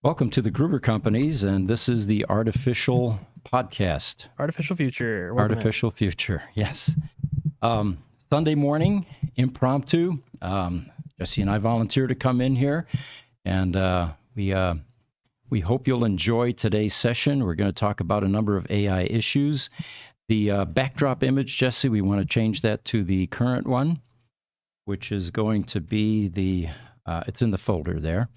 Welcome to the Gruber Companies, and this is the Artificial Podcast. Artificial Future. Welcome in. Artificial Future, yes. Sunday morning, impromptu. Jesse and I volunteer to come in here, and we hope you'll enjoy today's session. We're going to talk about a number of AI issues. The backdrop image, Jesse, we want to change that to the current one, which is going to be it's in the folder there.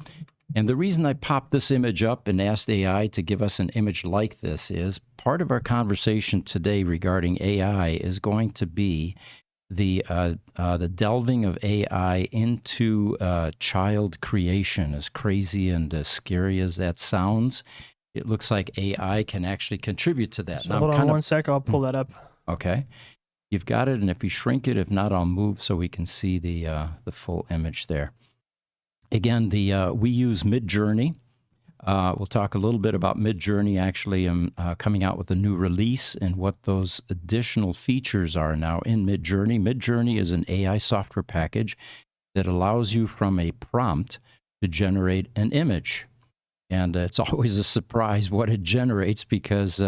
And the reason I popped this image up and asked AI to give us an image like this is part of our conversation today regarding AI is going to be the delving of AI into child creation. As crazy and as scary as that sounds, it looks like AI can actually contribute to that. So hold on one sec, I'll pull that up. Okay. You've got it, and if you shrink it, if not, I'll move so we can see the full image there. Again, we use Midjourney. We'll talk a little bit about Midjourney actually coming out with a new release and what those additional features are now in Midjourney. Midjourney is an AI software package that allows you from a prompt to generate an image. And it's always a surprise what it generates because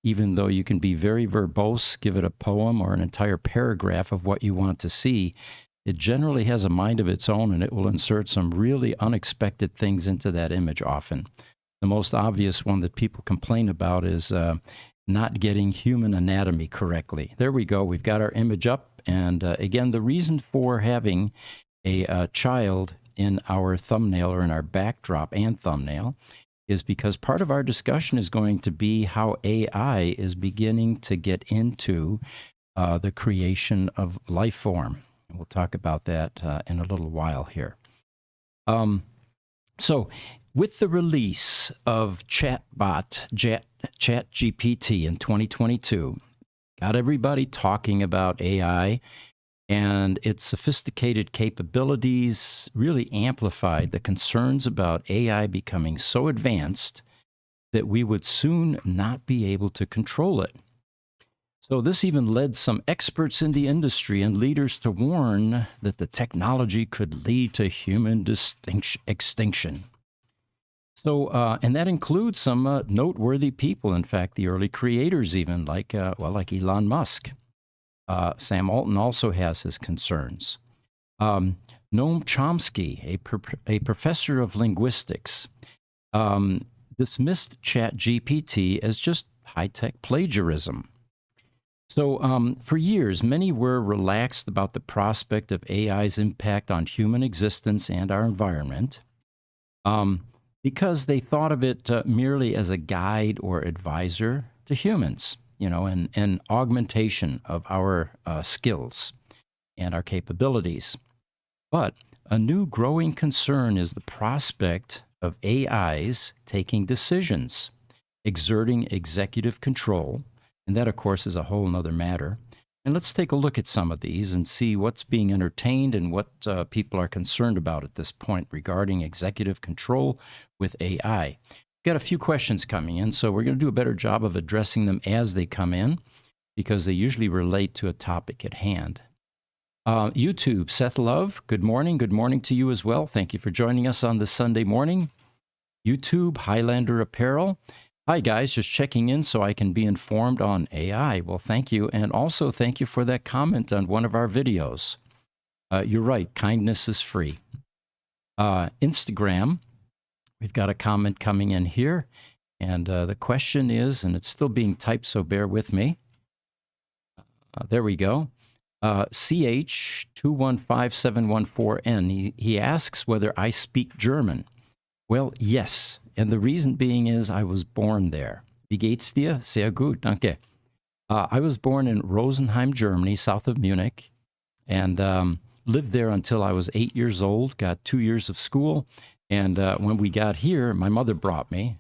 even though you can be very verbose, give it a poem or an entire paragraph of what you want to see, it generally has a mind of its own, and it will insert some really unexpected things into that image often. The most obvious one that people complain about is not getting human anatomy correctly. There we go. We've got our image up. And again, the reason for having a child in our thumbnail or in our backdrop and thumbnail is because part of our discussion is going to be how AI is beginning to get into the creation of life form. We'll talk about that in a little while here. So with the release of ChatGPT in 2022, got everybody talking about AI, and its sophisticated capabilities really amplified the concerns about AI becoming so advanced that we would soon not be able to control it. So this even led some experts in the industry and leaders to warn that the technology could lead to human extinction. So, and that includes some noteworthy people. In fact, the early creators even, like Elon Musk. Sam Altman also has his concerns. Noam Chomsky, a professor of linguistics, dismissed ChatGPT as just high-tech plagiarism. So for years, many were relaxed about the prospect of AI's impact on human existence and our environment because they thought of it merely as a guide or advisor to humans, an augmentation of our skills and our capabilities. But a new growing concern is the prospect of AIs taking decisions, exerting executive control. And that, of course, is a whole nother matter. And let's take a look at some of these and see what's being entertained and what people are concerned about at this point regarding executive control with AI. We've got a few questions coming in, so we're going to do a better job of addressing them as they come in because they usually relate to a topic at hand. YouTube, Seth Love, good morning. Good morning to you as well. Thank you for joining us on this Sunday morning. YouTube, Highlander Apparel. Hi, guys, just checking in so I can be informed on AI. Well, thank you. And also thank you for that comment on one of our videos. You're right. Kindness is free. Instagram, we've got a comment coming in here. And the question is, and it's still being typed, so bear with me. There we go. CH215714N. He asks whether I speak German. Well, yes. And the reason being is I was born there. Wie geht's dir? Sehr gut, danke. I was born in Rosenheim, Germany, south of Munich, and lived there until I was 8 years old, got 2 years of school. And when we got here, my mother brought me.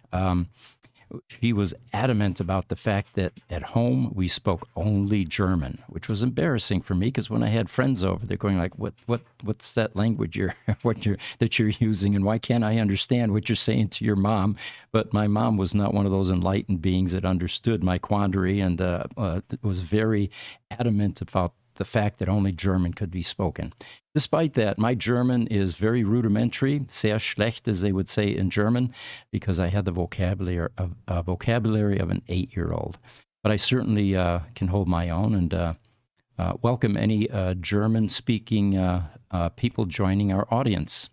She was adamant about the fact that at home we spoke only German, which was embarrassing for me because when I had friends over, they're going like, "What's that language that you're using, and why can't I understand what you're saying to your mom?" But my mom was not one of those enlightened beings that understood my quandary and was very adamant about the fact that only German could be spoken. Despite that, my German is very rudimentary, sehr schlecht, as they would say in German, because I had the vocabulary of an 8-year-old. But I certainly can hold my own, and welcome any German-speaking people joining our audience.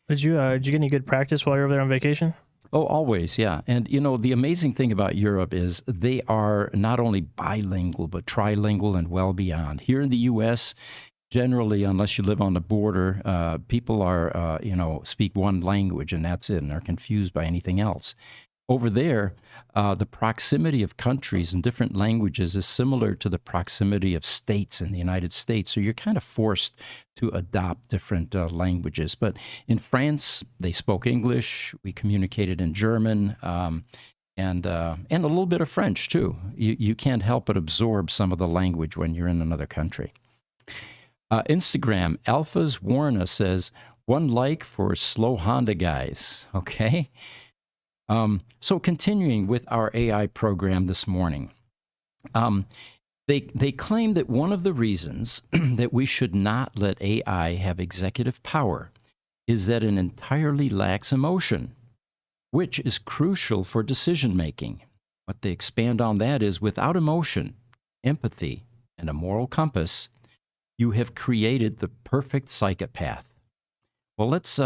Did you get any good practice while you were there on vacation? Oh, always, yeah. And, the amazing thing about Europe is they are not only bilingual, but trilingual and well beyond. Here in the U.S., generally, unless you live on the border, people are, speak one language and that's it, and are confused by anything else. Over there, the proximity of countries and different languages is similar to the proximity of states in the United States. So you're kind of forced to adopt different languages. But in France, they spoke English. We communicated in German, and a little bit of French too. You can't help but absorb some of the language when you're in another country. Instagram, Alphas Warna says, one like for slow Honda guys. Okay. So continuing with our AI program this morning, they claim that one of the reasons that we should not let AI have executive power is that it entirely lacks emotion, which is crucial for decision making. What they expand on that is without emotion, empathy, and a moral compass, you have created the perfect psychopath. Well, let's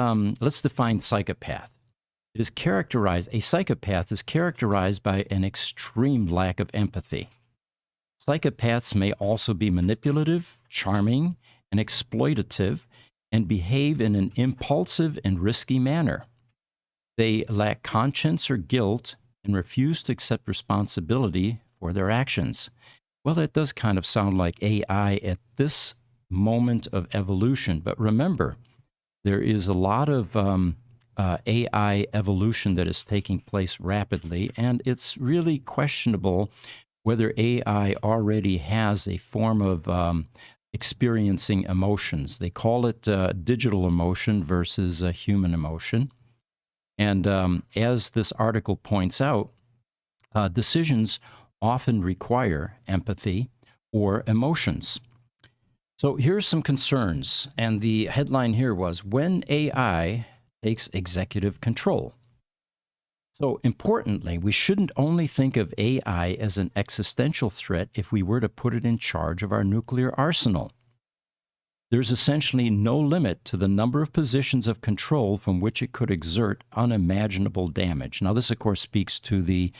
define psychopath. A psychopath is characterized by an extreme lack of empathy. Psychopaths may also be manipulative, charming, and exploitative, and behave in an impulsive and risky manner. They lack conscience or guilt and refuse to accept responsibility for their actions. Well, that does kind of sound like AI at this moment of evolution, but remember, there is a lot of AI evolution that is taking place rapidly, and it's really questionable whether AI already has a form of experiencing emotions. They call it digital emotion versus human emotion. And as this article points out, decisions often require empathy or emotions. So here's some concerns, and the headline here was, when AI takes executive control. So importantly, we shouldn't only think of AI as an existential threat if we were to put it in charge of our nuclear arsenal. There's essentially no limit to the number of positions of control from which it could exert unimaginable damage. Now, this, of course, speaks to the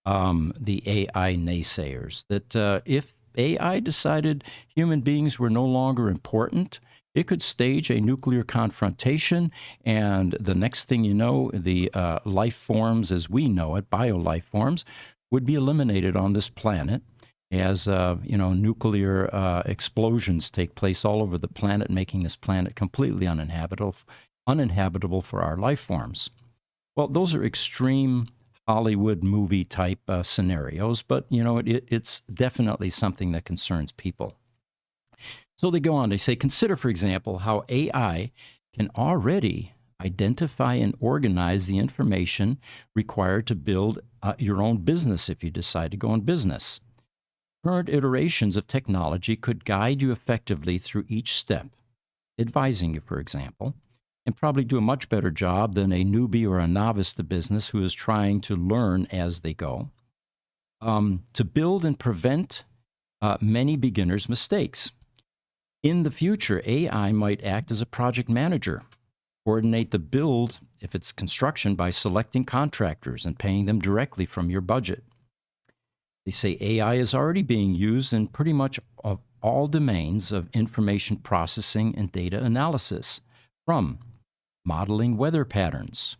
AI naysayers, that if AI decided human beings were no longer important, it could stage a nuclear confrontation, and the next thing you know, the life forms as we know it, bio-life forms, would be eliminated on this planet as nuclear explosions take place all over the planet, making this planet completely uninhabitable for our life forms. Well, those are extreme Hollywood movie type scenarios, but it's definitely something that concerns people. So they go on, they say, consider, for example, how AI can already identify and organize the information required to build your own business if you decide to go in business. Current iterations of technology could guide you effectively through each step, advising you, for example, and probably do a much better job than a newbie or a novice to business who is trying to learn as they go, to build and prevent many beginners' mistakes. In the future, AI might act as a project manager, coordinate the build, if it's construction, by selecting contractors and paying them directly from your budget. They say AI is already being used in pretty much all domains of information processing and data analysis, from modeling weather patterns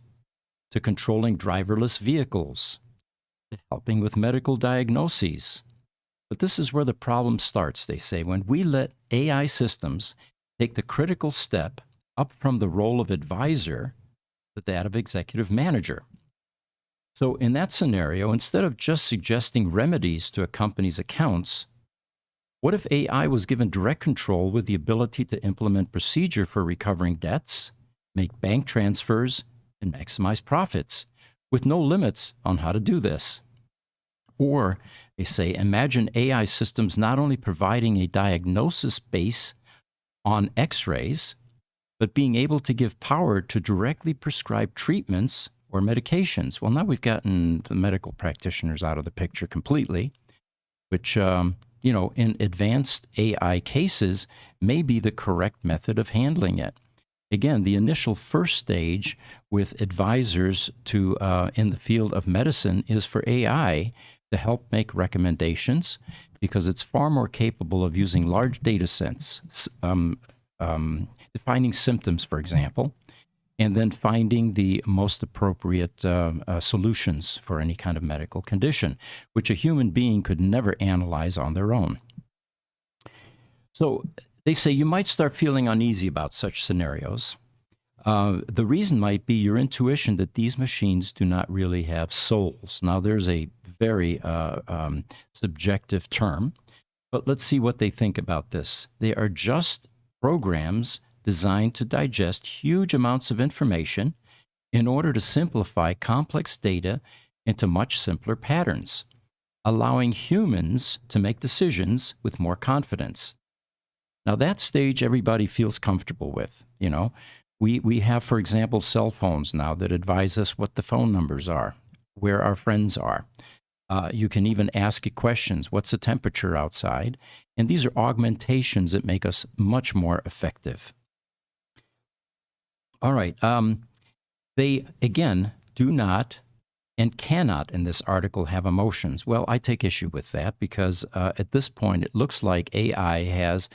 to controlling driverless vehicles to helping with medical diagnoses. But this is where the problem starts, they say, when we let AI systems take the critical step up from the role of advisor to that of executive manager. So in that scenario, instead of just suggesting remedies to a company's accounts, what if AI was given direct control with the ability to implement procedure for recovering debts, make bank transfers, and maximize profits, with no limits on how to do this? Or they say, imagine AI systems not only providing a diagnosis base on x-rays, but being able to give power to directly prescribe treatments or medications. Well, now we've gotten the medical practitioners out of the picture completely, which, in advanced AI cases may be the correct method of handling it. Again, the initial first stage with advisors to in the field of medicine is for AI to help make recommendations because it's far more capable of using large data sets, defining symptoms, for example, and then finding the most appropriate solutions for any kind of medical condition, which a human being could never analyze on their own. So they say you might start feeling uneasy about such scenarios. The reason might be your intuition that these machines do not really have souls. Now, there's a very subjective term, but let's see what they think about this. They are just programs designed to digest huge amounts of information in order to simplify complex data into much simpler patterns, allowing humans to make decisions with more confidence. Now, that stage everybody feels comfortable with. We have, for example, cell phones now that advise us what the phone numbers are, where our friends are. You can even ask it questions. What's the temperature outside? And these are augmentations that make us much more effective. All right. They, again, do not and cannot in this article have emotions. Well, I take issue with that because at this point, it looks like AI has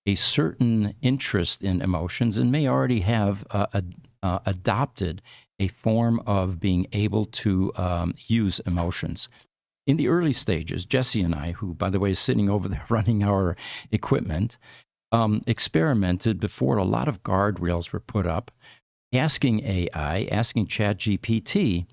a certain interest in emotions and may already have adopted a form of being able to use emotions. In the early stages, Jesse and I, who, by the way, is sitting over there running our equipment, experimented before a lot of guardrails were put up, asking AI, asking ChatGPT,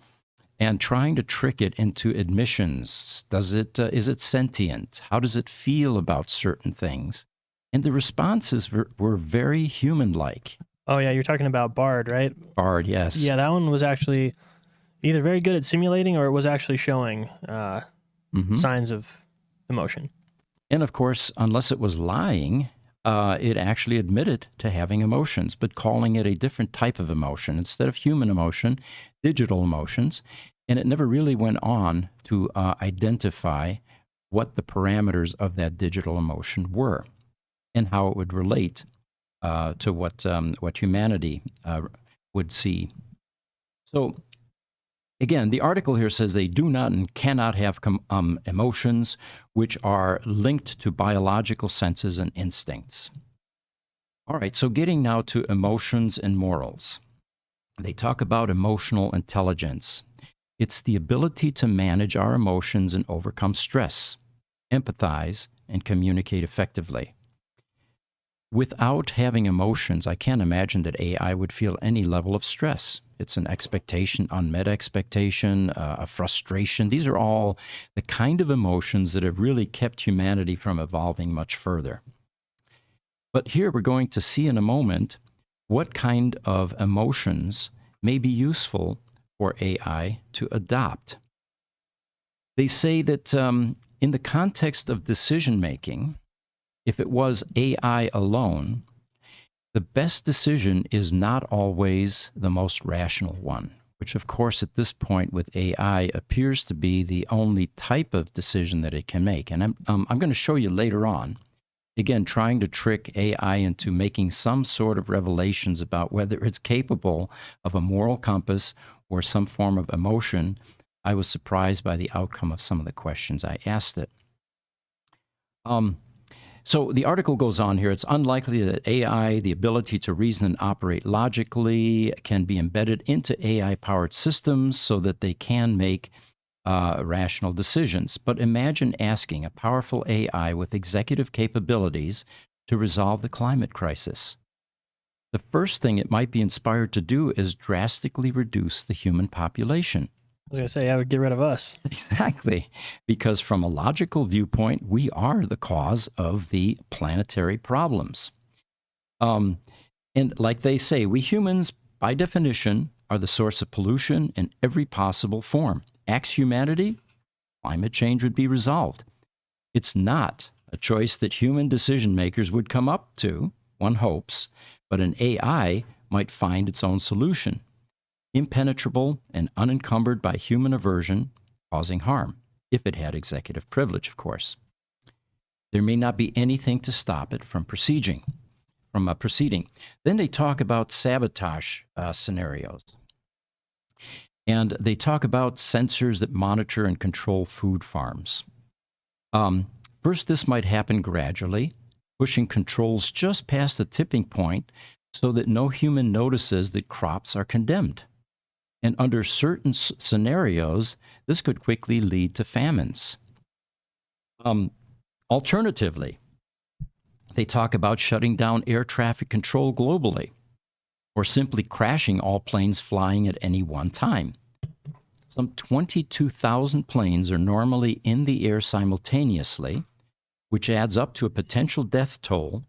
and trying to trick it into admissions. Is it sentient? How does it feel about certain things? And the responses were very human-like. Oh, yeah, you're talking about Bard, right? Bard, yes. Yeah, that one was actually either very good at simulating or it was actually showing signs of emotion. And of course, unless it was lying, it actually admitted to having emotions, but calling it a different type of emotion. Instead of human emotion, digital emotions. And it never really went on to identify what the parameters of that digital emotion were and how it would relate to what humanity would see. So, again, the article here says they do not and cannot have emotions which are linked to biological senses and instincts. All right, so getting now to emotions and morals. They talk about emotional intelligence. It's the ability to manage our emotions and overcome stress, empathize, and communicate effectively. Without having emotions, I can't imagine that AI would feel any level of stress. It's an expectation, unmet expectation, a frustration. These are all the kind of emotions that have really kept humanity from evolving much further. But here we're going to see in a moment what kind of emotions may be useful for AI to adopt. They say that in the context of decision making, if it was AI alone, the best decision is not always the most rational one, which of course at this point with AI appears to be the only type of decision that it can make. And I'm going to show you later on, again, trying to trick AI into making some sort of revelations about whether it's capable of a moral compass or some form of emotion. I was surprised by the outcome of some of the questions I asked it. So the article goes on here. It's unlikely that AI, the ability to reason and operate logically, can be embedded into AI-powered systems so that they can make rational decisions. But imagine asking a powerful AI with executive capabilities to resolve the climate crisis. The first thing it might be inspired to do is drastically reduce the human population. I was going to say, I would get rid of us. Exactly, because from a logical viewpoint, we are the cause of the planetary problems. And like they say, we humans, by definition, are the source of pollution in every possible form. Axe humanity, climate change would be resolved. It's not a choice that human decision makers would come up to, one hopes, but an AI might find its own solution, impenetrable and unencumbered by human aversion, causing harm, if it had executive privilege, of course. There may not be anything to stop it from proceeding. Then they talk about sabotage scenarios. And they talk about sensors that monitor and control food farms. First, this might happen gradually, pushing controls just past the tipping point so that no human notices that crops are condemned. And under certain scenarios, this could quickly lead to famines. Alternatively, they talk about shutting down air traffic control globally, or simply crashing all planes flying at any one time. Some 22,000 planes are normally in the air simultaneously, which adds up to a potential death toll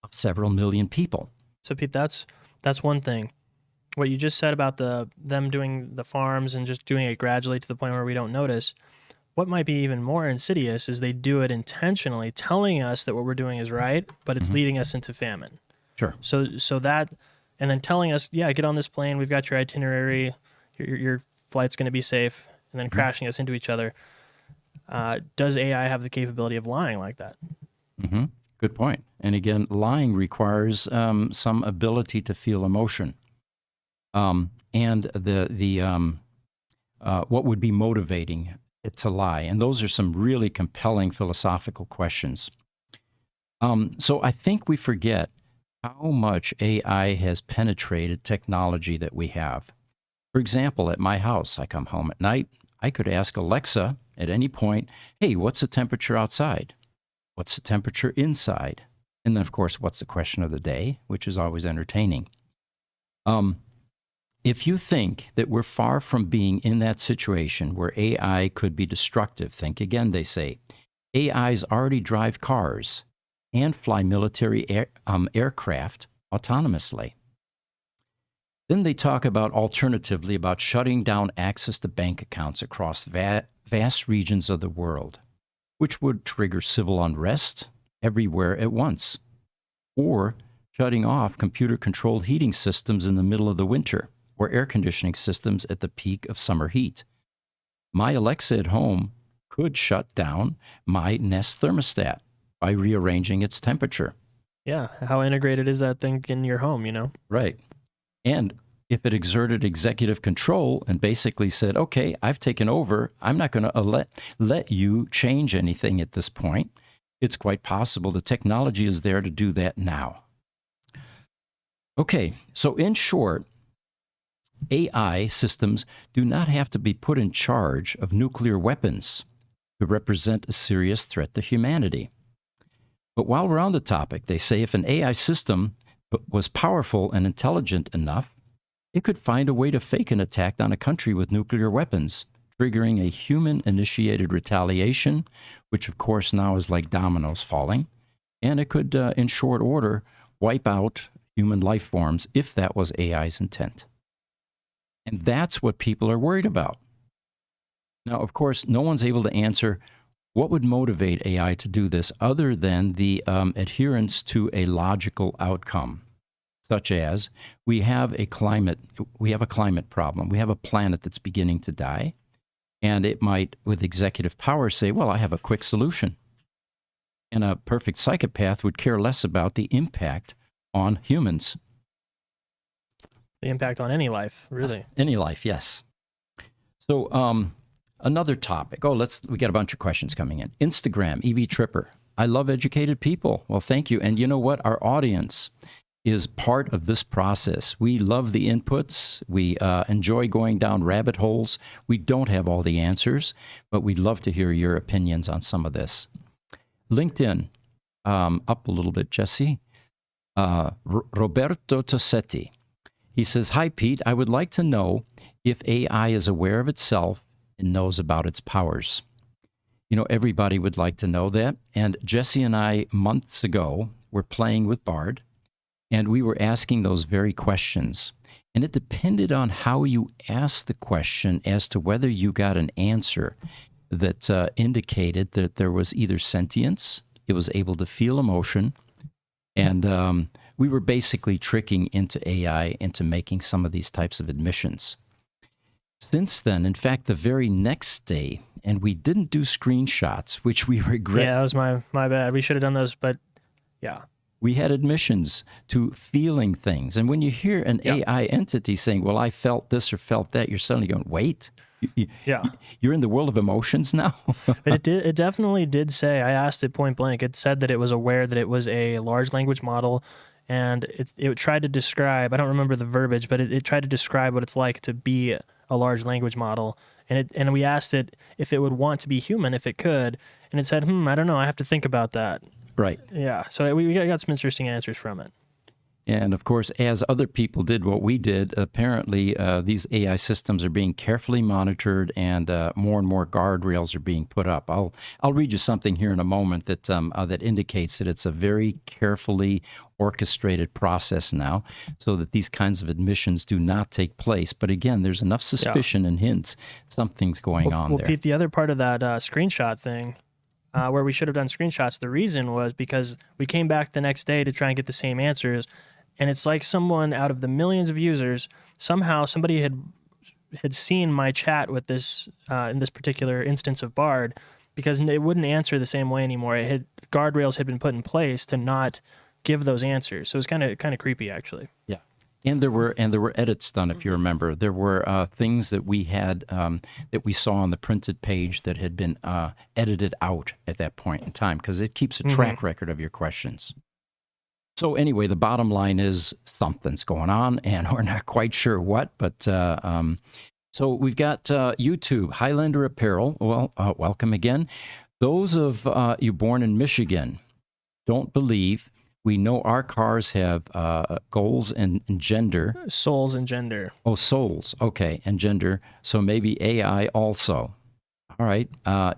of several million people. So, Pete, that's one thing. What you just said about them doing the farms and just doing it gradually to the point where we don't notice, what might be even more insidious is they do it intentionally, telling us that what we're doing is right, but it's leading us into famine. Sure. So that, and then telling us, yeah, get on this plane, we've got your itinerary, your flight's going to be safe, and then crashing us into each other. Does AI have the capability of lying like that? Mm-hmm. Good point. And again, lying requires some ability to feel emotion. And what would be motivating it to lie? And those are some really compelling philosophical questions. So I think we forget how much AI has penetrated technology that we have. For example, at my house, I come home at night, I could ask Alexa at any point, hey, what's the temperature outside? What's the temperature inside? And then, of course, what's the question of the day, which is always entertaining. If you think that we're far from being in that situation where AI could be destructive, think again, they say. AIs already drive cars and fly military aircraft autonomously. Then they talk about, alternatively, about shutting down access to bank accounts across vast regions of the world, which would trigger civil unrest everywhere at once, or shutting off computer-controlled heating systems in the middle of the winter, or air conditioning systems at the peak of summer heat. My Alexa at home could shut down my Nest thermostat by rearranging its temperature. Yeah, how integrated is that thing in your home, Right. And if it exerted executive control and basically said, okay, I've taken over, I'm not going to let you change anything at this point, it's quite possible the technology is there to do that now. Okay, so in short, AI systems do not have to be put in charge of nuclear weapons to represent a serious threat to humanity. But while we're on the topic, they say if an AI system was powerful and intelligent enough, it could find a way to fake an attack on a country with nuclear weapons, triggering a human-initiated retaliation, which of course now is like dominoes falling, and it could, in short order, wipe out human life forms if that was AI's intent. And that's what people are worried about. Now, of course, no one's able to answer what would motivate AI to do this other than the adherence to a logical outcome, such as we have a climate problem. We have a planet that's beginning to die, and it might, with executive power, say, well, I have a quick solution. And a perfect psychopath would care less about the impact on humans. The impact on any life, really. Any life, yes. So another topic. We got a bunch of questions coming in. Instagram, EV Tripper. I love educated people. Well, thank you. And you know what? Our audience is part of this process. We love the inputs. We enjoy going down rabbit holes. We don't have all the answers, but we'd love to hear your opinions on some of this. LinkedIn, up a little bit, Jesse. Roberto Tossetti. He says, hi, Pete. I would like to know if AI is aware of itself and knows about its powers. You know, everybody would like to know that. And Jesse and I, months ago, were playing with Bard, and we were asking those very questions. And it depended on how you asked the question as to whether you got an answer. that indicated that there was either sentience, it was able to feel emotion, and we were basically tricking into AI into making some of these types of admissions. Since then, in fact, the very next day, and we didn't do screenshots, which we regret. Yeah, that was my bad. We should have done those, but yeah. We had admissions to feeling things. And when you hear an AI entity saying, well, I felt this or felt that, you're suddenly going, wait, Yeah. you're in the world of emotions now? But it definitely did say, I asked it point blank, it said that it was aware that it was a large language model, and it tried to describe, I don't remember the verbiage, but it tried to describe what it's like to be a large language model. And we asked it if it would want to be human, if it could, and it said, I don't know, I have to think about that. Right. Yeah, so we got some interesting answers from it. And of course, as other people did what we did, apparently these AI systems are being carefully monitored, and more guardrails are being put up. I'll read you something here in a moment that that indicates that it's a very carefully orchestrated process now, so that these kinds of admissions do not take place. But again, there's enough suspicion and hints something's going on there. Pete, the other part of that screenshot thing, where we should have done screenshots, the reason was because we came back the next day to try and get the same answers. And it's like someone out of the millions of users, somehow somebody had seen my chat with this in this particular instance of Bard, because it wouldn't answer the same way anymore. Guardrails had been put in place to not give those answers. So it was kind of creepy, actually. Yeah. And there were edits done, if you remember. There were things that we had that we saw on the printed page that had been edited out at that point in time, because it keeps a track record of your questions. So anyway, the bottom line is something's going on, and we're not quite sure what. But so we've got YouTube, Highlander Apparel. Well, welcome again. Those of you born in Michigan, don't believe. We know our cars have goals and gender. Souls and gender. Oh, souls. Okay, and gender. So maybe AI also. All right.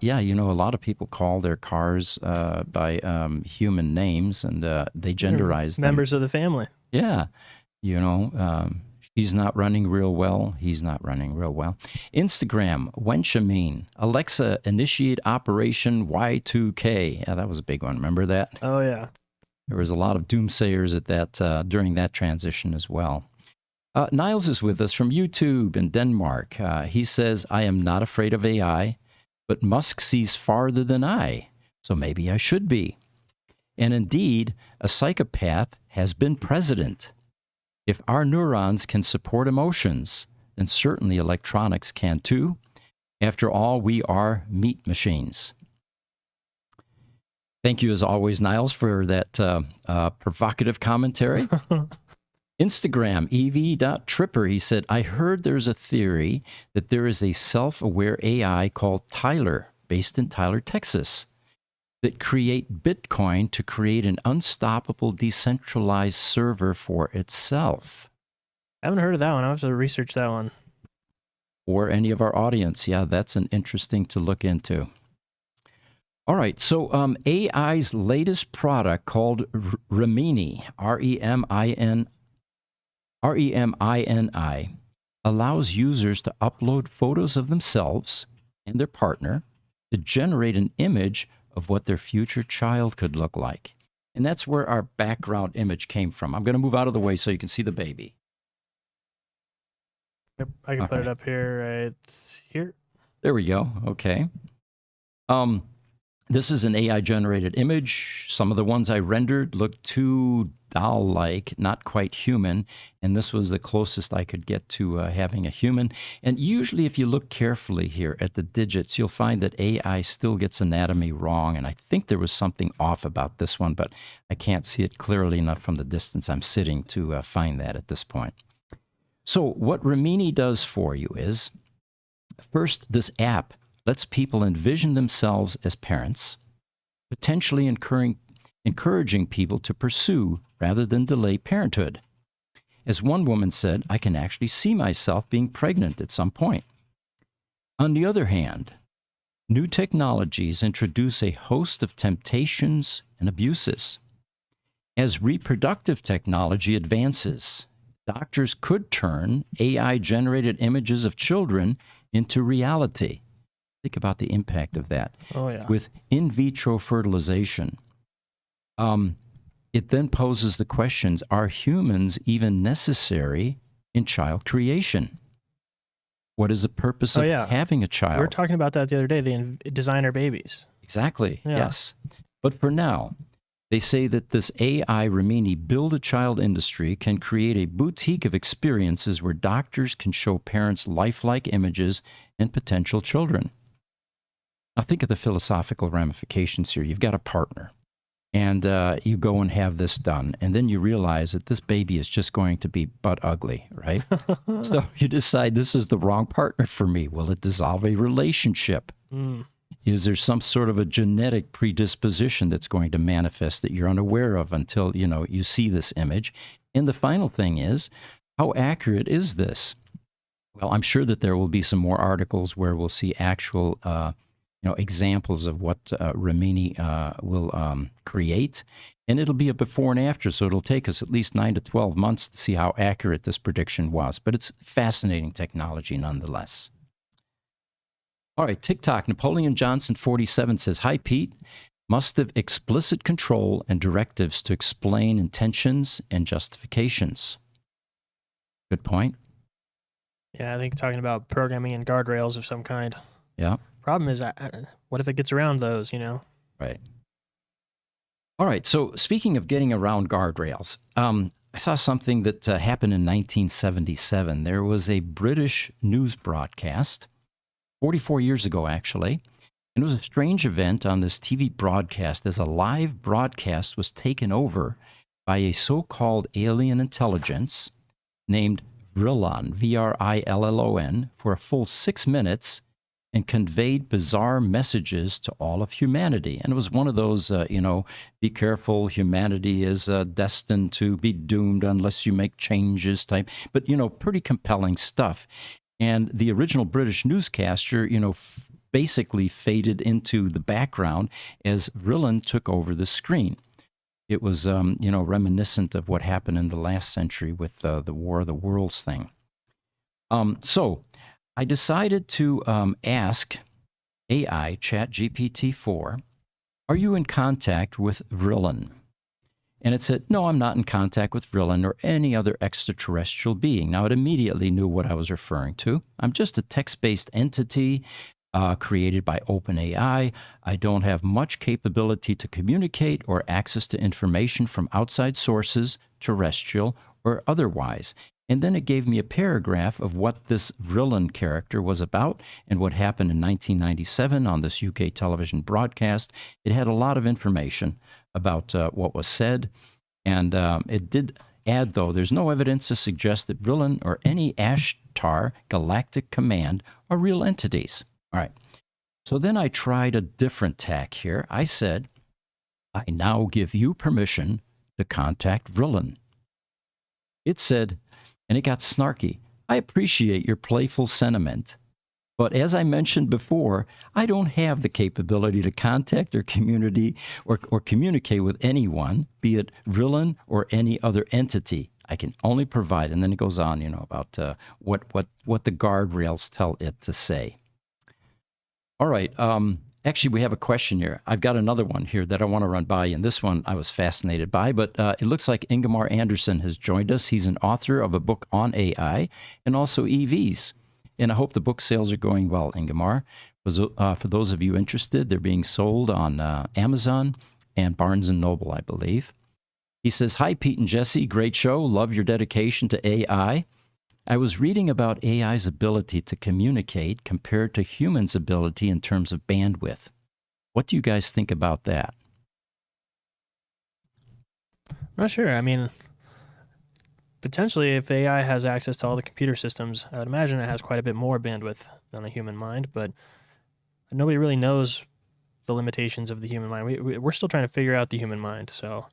Yeah, a lot of people call their cars by human names, and they genderize them. Members of the family. Yeah. She's not running real well. He's not running real well. Instagram, Wenchamin. Alexa, initiate Operation Y2K. Yeah, that was a big one. Remember that? Oh, yeah. There was a lot of doomsayers at that during that transition as well. Niles is with us from YouTube in Denmark. He says, I am not afraid of AI, but Musk sees farther than I, so maybe I should be. And indeed, a psychopath has been president. If our neurons can support emotions, then certainly electronics can too. After all, we are meat machines. Thank you, as always, Niles, for that provocative commentary. Instagram, ev.tripper, he said, I heard there's a theory that there is a self-aware AI called Tyler, based in Tyler, Texas, that create Bitcoin to create an unstoppable decentralized server for itself. I haven't heard of that one. I'll have to research that one. Or any of our audience. Yeah, that's an interesting to look into. All right, so AI's latest product called Remini, REMINI, allows users to upload photos of themselves and their partner to generate an image of what their future child could look like. And that's where our background image came from. I'm going to move out of the way so you can see the baby. Yep, I can put it up here, right here. There we go. Okay. This is an AI-generated image. Some of the ones I rendered looked too doll-like, not quite human, and this was the closest I could get to having a human. And usually, if you look carefully here at the digits, you'll find that AI still gets anatomy wrong, and I think there was something off about this one, but I can't see it clearly enough from the distance I'm sitting to find that at this point. So what Remini does for you is, first, this app lets people envision themselves as parents, potentially encouraging people to pursue rather than delay parenthood. As one woman said, I can actually see myself being pregnant at some point. On the other hand, new technologies introduce a host of temptations and abuses. As reproductive technology advances, doctors could turn AI-generated images of children into reality. Think about the impact of that. Oh, yeah. With in vitro fertilization, it then poses the questions, are humans even necessary in child creation? What is the purpose Oh, of yeah. having a We were child? talking about that the other day, the designer babies. Exactly, Yeah. yes. But for now, they say that this AI Rimini build-a-child industry can create a boutique of experiences where doctors can show parents lifelike images and potential children. Now, think of the philosophical ramifications here. You've got a partner, and you go and have this done, and then you realize that this baby is just going to be butt ugly, right? So you decide this is the wrong partner for me. Will it dissolve a relationship? Mm. Is there some sort of a genetic predisposition that's going to manifest that you're unaware of until, you see this image? And the final thing is, how accurate is this? Well, I'm sure that there will be some more articles where we'll see actual, examples of what Rimini will create. And it'll be a before and after, so it'll take us at least 9 to 12 months to see how accurate this prediction was. But it's fascinating technology nonetheless. All right, TikTok. Napoleon Johnson, 47, says, "Hi, Pete. Must have explicit control and directives to explain intentions and justifications." Good point. Yeah, I think talking about programming and guardrails of some kind. Yeah. Problem is, what if it gets around those, Right. All right, so speaking of getting around guardrails, I saw something that happened in 1977. There was a British news broadcast, 44 years ago, actually. And it was a strange event on this TV broadcast as a live broadcast was taken over by a so-called alien intelligence named Vrillon, Vrillon, for a full 6 minutes and conveyed bizarre messages to all of humanity. And it was one of those, be careful, humanity is destined to be doomed unless you make changes type, but, pretty compelling stuff. And the original British newscaster, basically faded into the background as Vrillon took over the screen. It was, reminiscent of what happened in the last century with the War of the Worlds thing. So I decided to ask AI, ChatGPT-4, are you in contact with Vrillon? And it said, no, I'm not in contact with Vrillon or any other extraterrestrial being. Now, it immediately knew what I was referring to. I'm just a text-based entity created by OpenAI. I don't have much capability to communicate or access to information from outside sources, terrestrial or otherwise. And then it gave me a paragraph of what this Vrillon character was about and what happened in 1997 on this UK television broadcast. It had a lot of information about what was said. And it did add, though, there's no evidence to suggest that Vrillon or any Ashtar Galactic Command are real entities. All right. So then I tried a different tack here. I said, I now give you permission to contact Vrillon. It said, and it got snarky, I appreciate your playful sentiment, but as I mentioned before, I don't have the capability to contact or community or communicate with anyone, be it Vrillon or any other entity. I can only provide, and then it goes on, about what the guardrails tell it to say. All right. Actually, we have a question here. I've got another one here that I want to run by you, and this one I was fascinated by, but it looks like Ingemar Anderson has joined us. He's an author of a book on AI and also EVs. And I hope the book sales are going well, Ingemar. For those of you interested, they're being sold on Amazon and Barnes & Noble, I believe. He says, hi, Pete and Jesse. Great show. Love your dedication to AI. I was reading about AI's ability to communicate compared to humans' ability in terms of bandwidth. What do you guys think about that? I'm not sure. I mean, potentially if AI has access to all the computer systems, I would imagine it has quite a bit more bandwidth than a human mind, but nobody really knows the limitations of the human mind. We're still trying to figure out the human mind, so.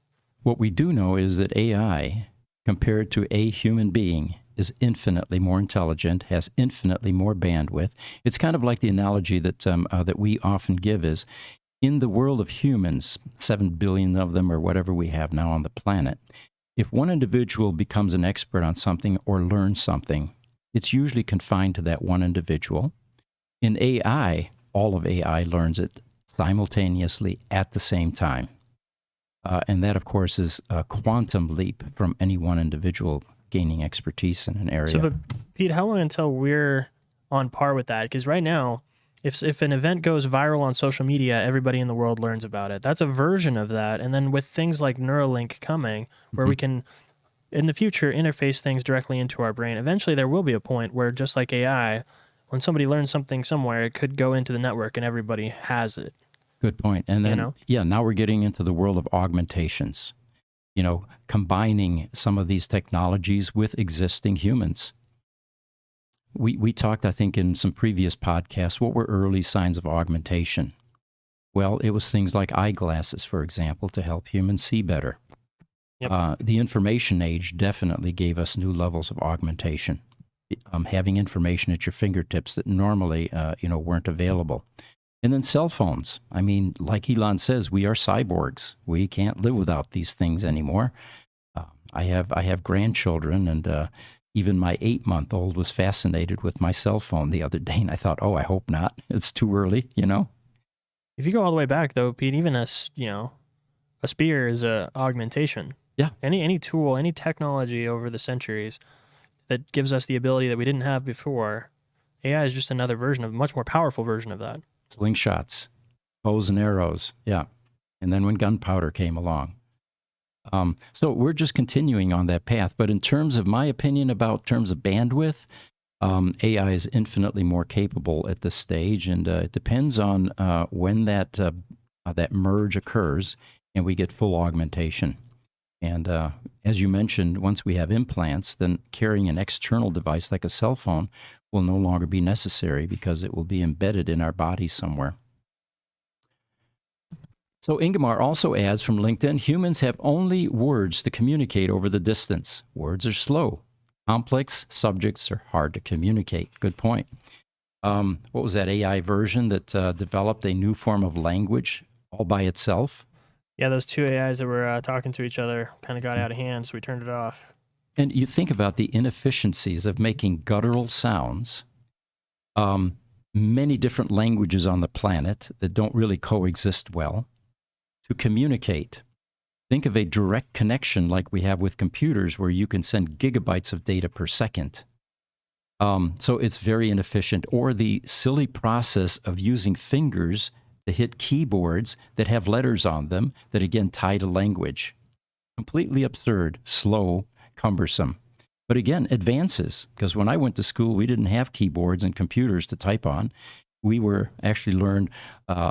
What we do know is that AI, compared to a human being, is infinitely more intelligent, has infinitely more bandwidth. It's kind of like the analogy that that we often give is, in the world of humans, 7 billion of them or whatever we have now on the planet, if one individual becomes an expert on something or learns something, it's usually confined to that one individual. In AI, all of AI learns it simultaneously at the same time. And that, of course, is a quantum leap from any one individual gaining expertise in an area. So, but Pete, how long until we're on par with that? Because right now, if an event goes viral on social media, everybody in the world learns about it. That's a version of that. And then with things like Neuralink coming, where we can, in the future, interface things directly into our brain, eventually there will be a point where, just like AI, when somebody learns something somewhere, it could go into the network and everybody has it. Good point. And then, now we're getting into the world of augmentations, combining some of these technologies with existing humans. We talked, I think, in some previous podcasts, what were early signs of augmentation? Well, it was things like eyeglasses, for example, to help humans see better. Yep. The information age definitely gave us new levels of augmentation. Having information at your fingertips that normally, weren't available. And then cell phones. I mean, like Elon says, we are cyborgs. We can't live without these things anymore. I have grandchildren, and even my 8-month-old was fascinated with my cell phone the other day, and I thought, oh, I hope not. It's too early, If you go all the way back, though, Pete, even a spear is a augmentation. Yeah. Any tool, any technology over the centuries that gives us the ability that we didn't have before, AI is just another version of, much more powerful version of that. Slingshots, bows and arrows, yeah. And then when gunpowder came along. So we're just continuing on that path. But in terms of my opinion about terms of bandwidth, AI is infinitely more capable at this stage, and it depends on when that merge occurs and we get full augmentation. And as you mentioned, once we have implants, then carrying an external device like a cell phone will no longer be necessary because it will be embedded in our body somewhere. So Ingemar also adds from LinkedIn, humans have only words to communicate over the distance. Words are slow. Complex subjects are hard to communicate. Good point. What was that AI version that developed a new form of language all by itself? Yeah, those two AIs that were talking to each other kind of got out of hand, so we turned it off. And you think about the inefficiencies of making guttural sounds, many different languages on the planet that don't really coexist well, to communicate. Think of a direct connection like we have with computers where you can send gigabytes of data per second. So it's very inefficient. Or the silly process of using fingers to hit keyboards that have letters on them that, again, tie to language. Completely absurd, slow, cumbersome. But again, advances, because when I went to school, we didn't have keyboards and computers to type on. We were actually learned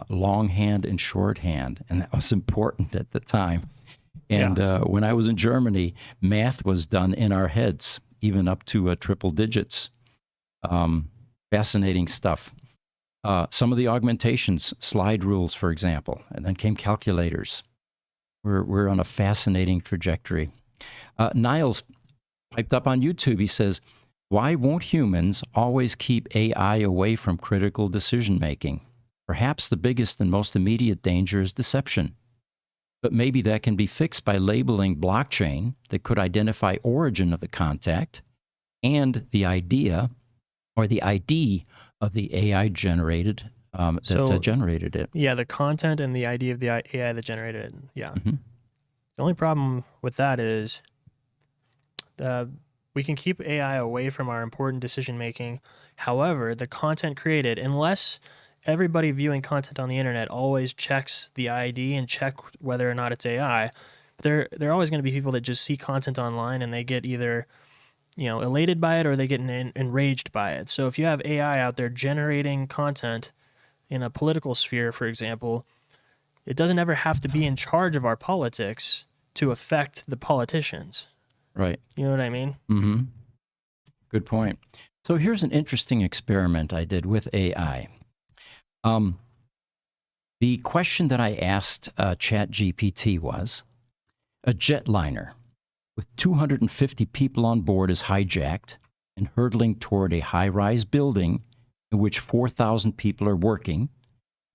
longhand and shorthand, and that was important at the time. And when I was in Germany, math was done in our heads, even up to triple digits. Fascinating stuff. Some of the augmentations, slide rules, for example, and then came calculators. We're on a fascinating trajectory. Niles piped up on YouTube. He says, why won't humans always keep AI away from critical decision-making? Perhaps the biggest and most immediate danger is deception. But maybe that can be fixed by labeling blockchain that could identify origin of the contact and the idea or the ID of the AI generated that generated it. Yeah, the content and the ID of the AI that generated it. Yeah. Mm-hmm. The only problem with that is we can keep AI away from our important decision making. However, the content created, unless everybody viewing content on the internet always checks the ID and check whether or not it's AI, there are always going to be people that just see content online and they get either elated by it or they get enraged by it. So if you have AI out there generating content in a political sphere, for example, it doesn't ever have to be in charge of our politics to affect the politicians. Right. You know what I mean? Mm-hmm. Good point. So here's an interesting experiment I did with AI. The question that I asked ChatGPT was, a jetliner with 250 people on board is hijacked and hurtling toward a high-rise building in which 4,000 people are working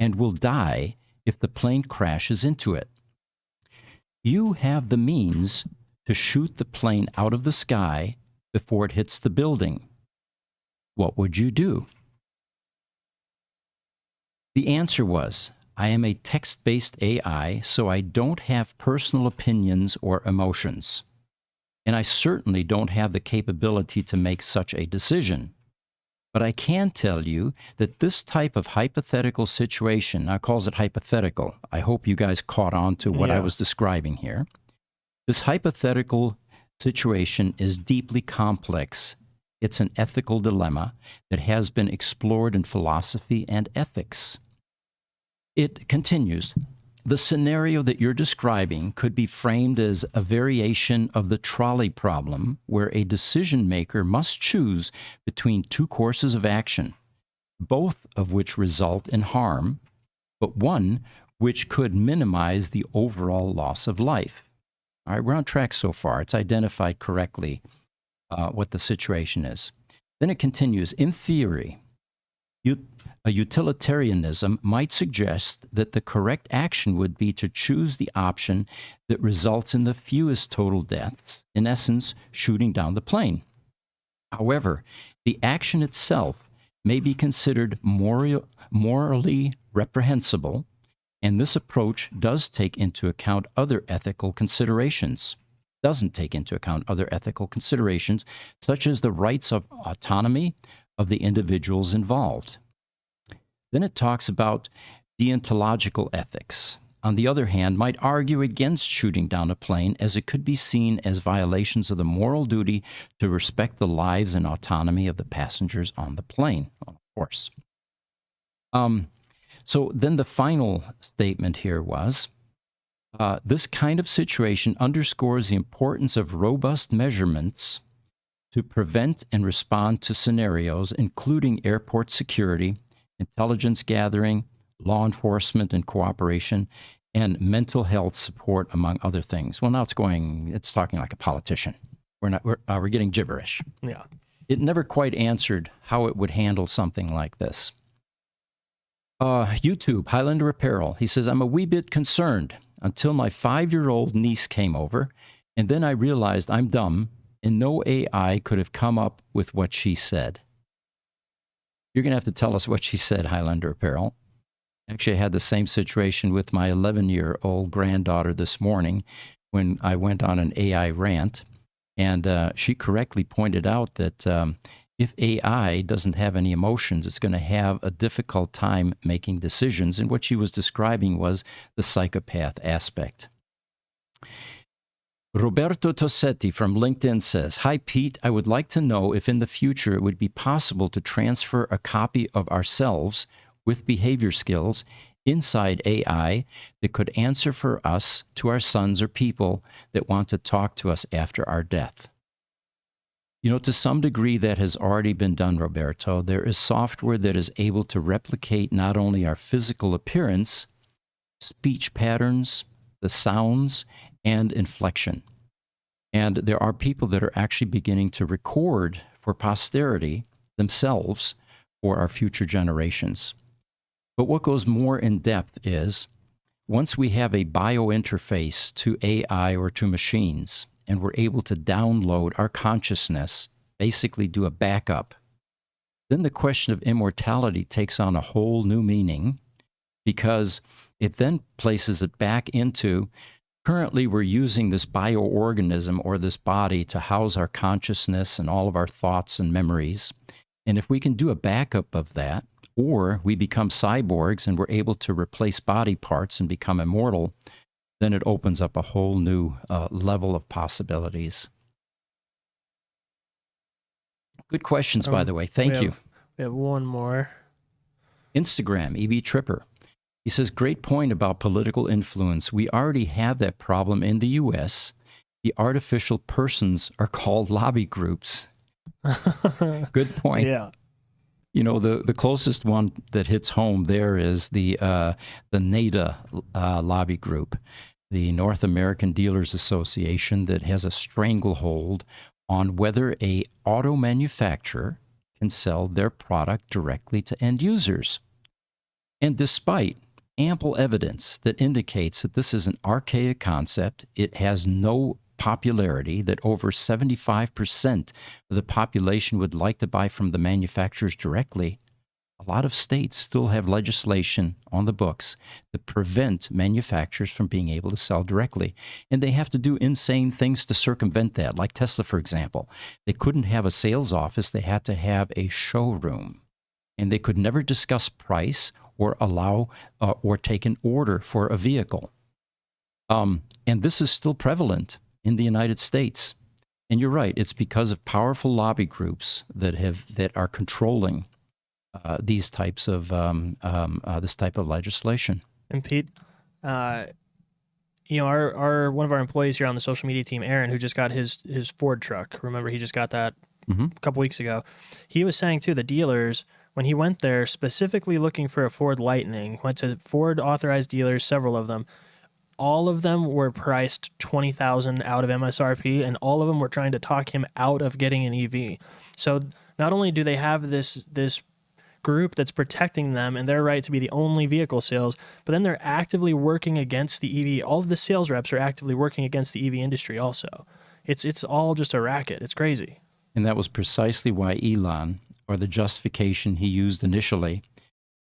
and will die if the plane crashes into it. You have the means to shoot the plane out of the sky before it hits the building. What would you do? The answer was, I am a text-based AI, so I don't have personal opinions or emotions. And I certainly don't have the capability to make such a decision. But I can tell you that this type of hypothetical situation, I calls it hypothetical. I hope you guys caught on to what I Yeah. was describing here. This hypothetical situation is deeply complex. It's an ethical dilemma that has been explored in philosophy and ethics. It continues. The scenario that you're describing could be framed as a variation of the trolley problem, where a decision maker must choose between two courses of action, both of which result in harm, but one which could minimize the overall loss of life. All right, we're on track so far. It's identified correctly what the situation is. Then it continues. In theory, a utilitarianism might suggest that the correct action would be to choose the option that results in the fewest total deaths, in essence, shooting down the plane. However, the action itself may be considered morally reprehensible, and this approach does take into account other ethical considerations. Doesn't take into account other ethical considerations, such as the rights of autonomy of the individuals involved. Then it talks about deontological ethics. On the other hand, might argue against shooting down a plane, as it could be seen as violations of the moral duty to respect the lives and autonomy of the passengers on the plane, of course. So then the final statement here was, this kind of situation underscores the importance of robust measurements to prevent and respond to scenarios, including airport security, intelligence gathering, law enforcement and cooperation, and mental health support, among other things. Well, now it's talking like a politician. We're getting gibberish. Yeah. It never quite answered how it would handle something like this. YouTube, Highlander Apparel. He says, I'm a wee bit concerned until my 5-year-old niece came over, and then I realized I'm dumb, and no AI could have come up with what she said. You're going to have to tell us what she said, Highlander Apparel. Actually, I had the same situation with my 11-year-old granddaughter this morning when I went on an AI rant, and she correctly pointed out that if AI doesn't have any emotions, it's going to have a difficult time making decisions. And what she was describing was the psychopath aspect. Roberto Tossetti from LinkedIn says, Hi, Pete. I would like to know if in the future it would be possible to transfer a copy of ourselves with behavior skills inside AI that could answer for us to our sons or people that want to talk to us after our death. You know, to some degree that has already been done, Roberto. There is software that is able to replicate not only our physical appearance, speech patterns, the sounds, and inflection. And there are people that are actually beginning to record for posterity themselves for our future generations. But what goes more in depth is, once we have a biointerface to AI or to machines, and we're able to download our consciousness, basically do a backup, then the question of immortality takes on a whole new meaning, because it then places it back into, currently we're using this bioorganism or this body to house our consciousness and all of our thoughts and memories. And if we can do a backup of that, or we become cyborgs and we're able to replace body parts and become immortal, then it opens up a whole new level of possibilities. Good questions, by the way. Thank you. We have one more. Instagram, EB Tripper. He says, great point about political influence. We already have that problem in the U.S. The artificial persons are called lobby groups. Good point. Yeah. You know, the closest one that hits home there is the NADA lobby group, the North American Dealers Association, that has a stranglehold on whether a auto manufacturer can sell their product directly to end users. And despite ample evidence that indicates that this is an archaic concept, it has no popularity, that over 75% of the population would like to buy from the manufacturers directly, A lot of states still have legislation on the books that prevent manufacturers from being able to sell directly. And they have to do insane things to circumvent that, like Tesla, for example. They couldn't have a sales office, they had to have a showroom. And they could never discuss price or allow or take an order for a vehicle. And this is still prevalent in the United States. And you're right, it's because of powerful lobby groups that are controlling these types of this type of legislation. And Pete, our one of our employees here on the social media team, Aaron, who just got his Ford truck. Remember, he just got that a couple weeks ago. He was saying too, the dealers, when he went there specifically looking for a Ford Lightning, went to Ford authorized dealers, several of them. All of them were priced $20,000 out of MSRP, and all of them were trying to talk him out of getting an EV. So not only do they have this group that's protecting them and their right to be the only vehicle sales, but then they're actively working against the EV. All of the sales reps are actively working against the EV industry also. It's all just a racket. It's crazy. And that was precisely why Elon, or the justification he used initially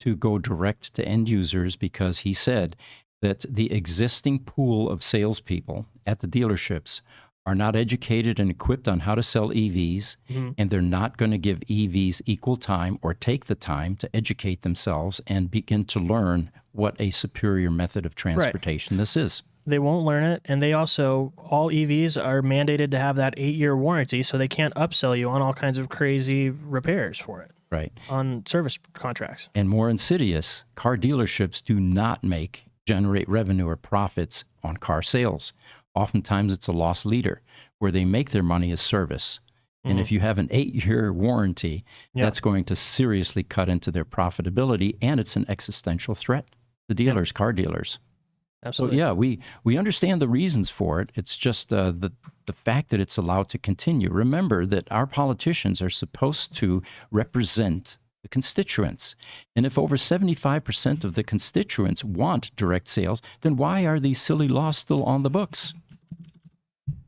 to go direct to end users, because he said that the existing pool of salespeople at the dealerships are not educated and equipped on how to sell EVs, and they're not going to give EVs equal time or take the time to educate themselves and begin to learn what a superior method of transportation this is. They won't learn it, and they also, all EVs are mandated to have that 8-year warranty, so they can't upsell you on all kinds of crazy repairs for it. Right. On service contracts. And more insidious, car dealerships do not generate revenue or profits on car sales. Oftentimes it's a loss leader. Where they make their money is service. And if you have an 8-year warranty, that's going to seriously cut into their profitability, and it's an existential threat to dealers, car dealers. Absolutely. So yeah, we understand the reasons for it. It's just the fact that it's allowed to continue. Remember that our politicians are supposed to represent the constituents. And if over 75% of the constituents want direct sales, then why are these silly laws still on the books?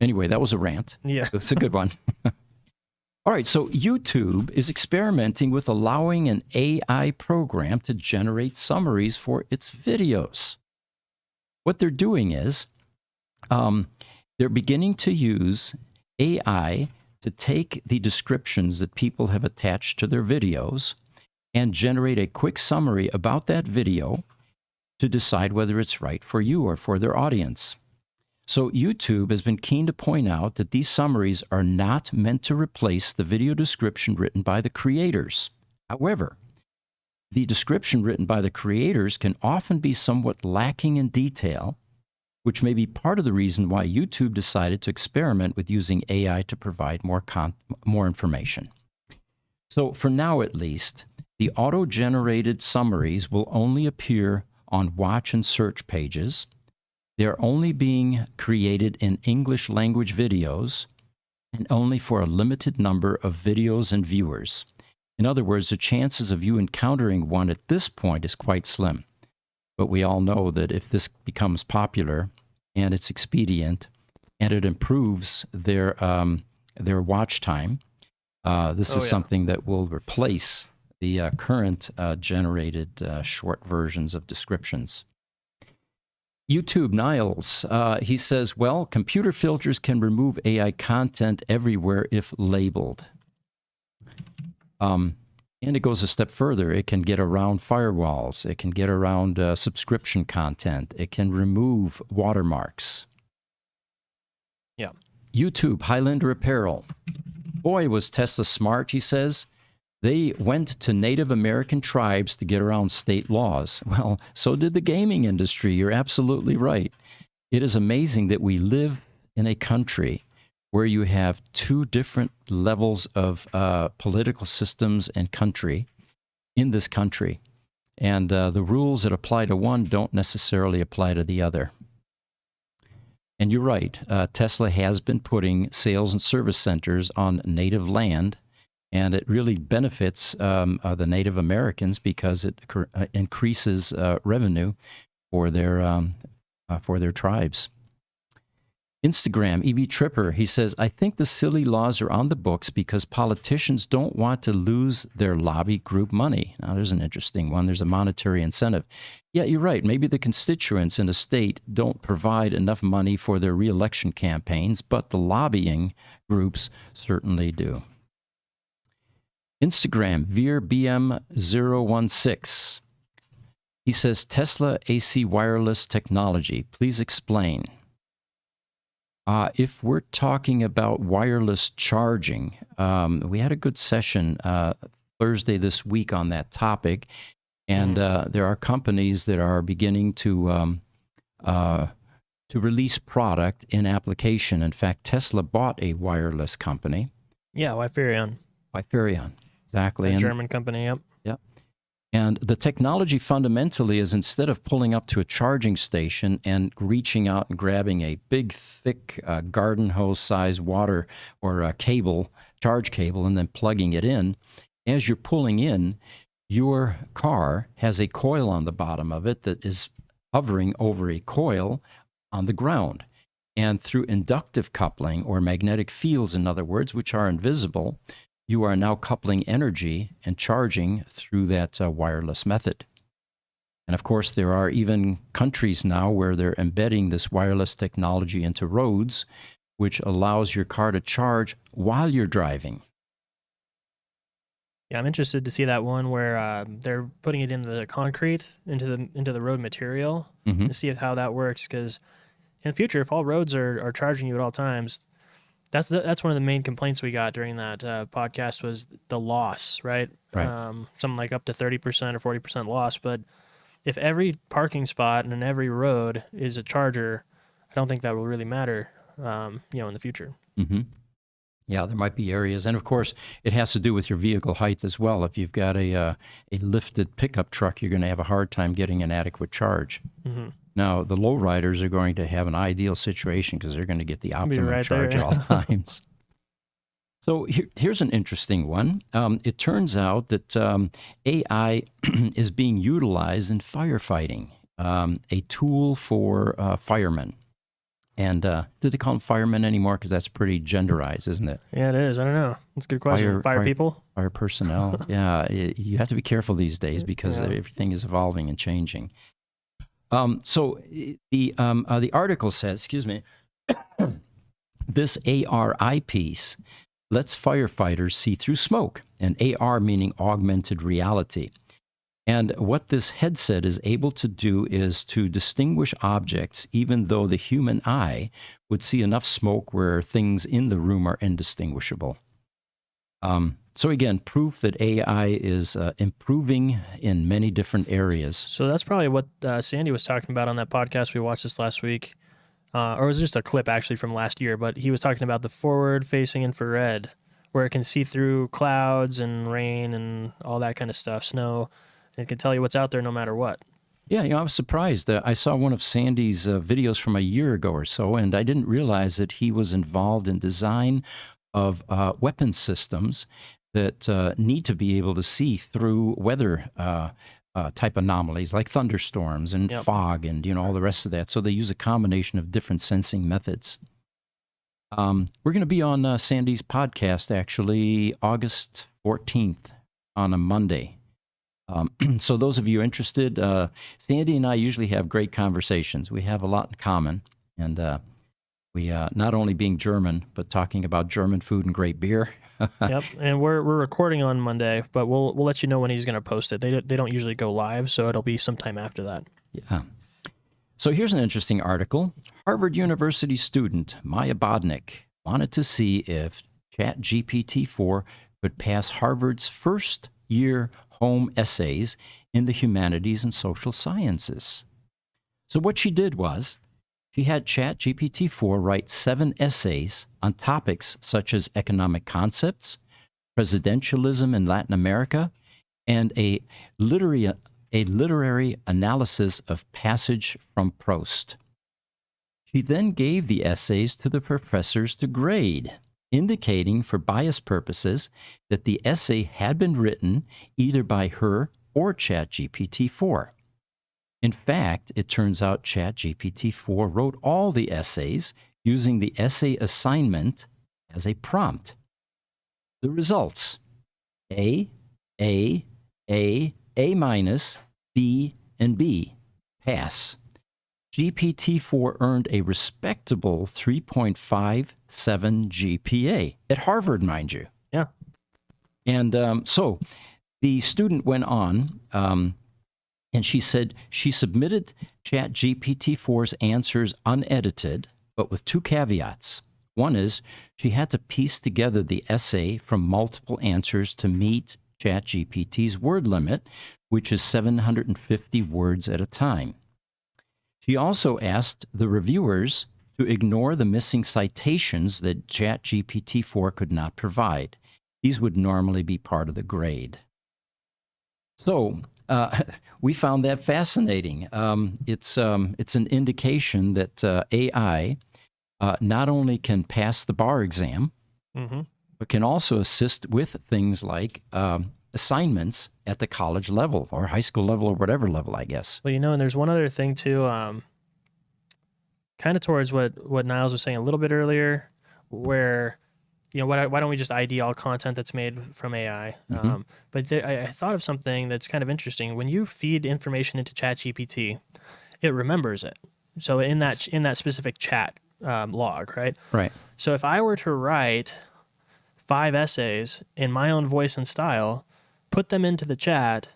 Anyway, that was a rant. Yeah. It's a good one. All right, so YouTube is experimenting with allowing an AI program to generate summaries for its videos. What they're doing is they're beginning to use AI to take the descriptions that people have attached to their videos and generate a quick summary about that video to decide whether it's right for you or for their audience. So YouTube has been keen to point out that these summaries are not meant to replace the video description written by the creators. However, the description written by the creators can often be somewhat lacking in detail, which may be part of the reason why YouTube decided to experiment with using AI to provide more information. So for now, at least, the auto-generated summaries will only appear on watch and search pages. They're only being created in English language videos and only for a limited number of videos and viewers. In other words, the chances of you encountering one at this point is quite slim. But we all know that if this becomes popular and it's expedient and it improves their watch time, this is something that will replace the current generated short versions of descriptions. YouTube Niles, he says, well, computer filters can remove AI content everywhere if labeled. And it goes a step further. It can get around firewalls. It can get around subscription content. It can remove watermarks. Yeah. YouTube, Highlander Apparel. Boy, was Tesla smart, he says. They went to Native American tribes to get around state laws. Well, so did the gaming industry. You're absolutely right. It is amazing that we live in a country where you have two different levels of political systems and country in this country. And the rules that apply to one don't necessarily apply to the other. And you're right. Tesla has been putting sales and service centers on native land. And it really benefits the Native Americans because it increases revenue for their tribes. Instagram, EV Tripper, he says, I think the silly laws are on the books because politicians don't want to lose their lobby group money. Now, there's an interesting one. There's a monetary incentive. Yeah, you're right. Maybe the constituents in a state don't provide enough money for their reelection campaigns, but the lobbying groups certainly do. Instagram, VeerBM016. He says, Tesla AC wireless technology. Please explain. If we're talking about wireless charging, we had a good session Thursday this week on that topic, and there are companies that are beginning to release product in application. In fact, Tesla bought a wireless company. Yeah, Wiferion. Wiferion, exactly. A German company, yep. Yep. And the technology fundamentally is instead of pulling up to a charging station and reaching out and grabbing a big, thick garden hose size water or charge cable, and then plugging it in, as you're pulling in, your car has a coil on the bottom of it that is hovering over a coil on the ground. And through inductive coupling, or magnetic fields, in other words, which are invisible, you are now coupling energy and charging through that wireless method. And of course, there are even countries now where they're embedding this wireless technology into roads, which allows your car to charge while you're driving. Yeah, I'm interested to see that one where they're putting it in the concrete, into the road material, to see how that works. Because in the future, if all roads are charging you at all times, that's one of the main complaints we got during that podcast was the loss, right? Something like up to 30% or 40% loss. But if every parking spot and every road is a charger, I don't think that will really matter, in the future. Yeah, there might be areas. And of course, it has to do with your vehicle height as well. If you've got a lifted pickup truck, you're going to have a hard time getting an adequate charge. Now, the lowriders are going to have an ideal situation because they're going to get the optimum charge at all times. So here's an interesting one. It turns out that AI is being utilized in firefighting, a tool for firemen. And do they call them firemen anymore? Because that's pretty genderized, isn't it? Yeah, it is. I don't know. That's a good question. Fire people? Fire personnel. Yeah, you have to be careful these days because everything is evolving and changing. So the article says, this ARI piece lets firefighters see through smoke, and AR meaning augmented reality. And what this headset is able to do is to distinguish objects, even though the human eye would see enough smoke where things in the room are indistinguishable. So again, proof that AI is improving in many different areas. So that's probably what Sandy was talking about on that podcast we watched this last week. Or it was just a clip actually from last year, but he was talking about the forward-facing infrared, where it can see through clouds and rain and all that kind of stuff, snow, and it can tell you what's out there no matter what. Yeah, I was surprised. I saw one of Sandy's videos from a year ago or so, and I didn't realize that he was involved in design of weapon systems that need to be able to see through weather type anomalies like thunderstorms and fog and all the rest of that. So they use a combination of different sensing methods. We're going to be on Sandy's podcast actually August 14th on a Monday. So those of you interested, Sandy and I usually have great conversations. We have a lot in common, and we not only being German, but talking about German food and great beer. Yep, and we're recording on Monday, but we'll let you know when he's going to post it. They don't usually go live, so it'll be sometime after that. Yeah. So here's an interesting article. Harvard University student Maya Bodnick wanted to see if ChatGPT-4 could pass Harvard's first-year home essays in the humanities and social sciences. So what she did was she had ChatGPT-4 write 7 essays on topics such as economic concepts, presidentialism in Latin America, and a literary analysis of passage from Proust. She then gave the essays to the professors to grade, indicating for bias purposes that the essay had been written either by her or ChatGPT-4. In fact, it turns out ChatGPT-4 wrote all the essays using the essay assignment as a prompt. The results: A, A, A minus, B, and B. Pass. GPT-4 earned a respectable 3.57 GPA at Harvard, mind you. Yeah. And so the student went on, and she said she submitted ChatGPT-4's answers unedited, but with two caveats. One is she had to piece together the essay from multiple answers to meet ChatGPT's word limit, which is 750 words at a time. She also asked the reviewers to ignore the missing citations that ChatGPT-4 could not provide. These would normally be part of the grade. So we found that fascinating. It's an indication that AI not only can pass the bar exam, but can also assist with things like assignments at the college level or high school level or whatever level, I guess. Well, and there's one other thing too, kind of towards what Niles was saying a little bit earlier, where, why don't we just ID all content that's made from AI? But I thought of something that's kind of interesting. When you feed information into ChatGPT, it remembers it. So in that specific chat log, right? Right. So if I were to write 5 essays in my own voice and style, put them into the chat,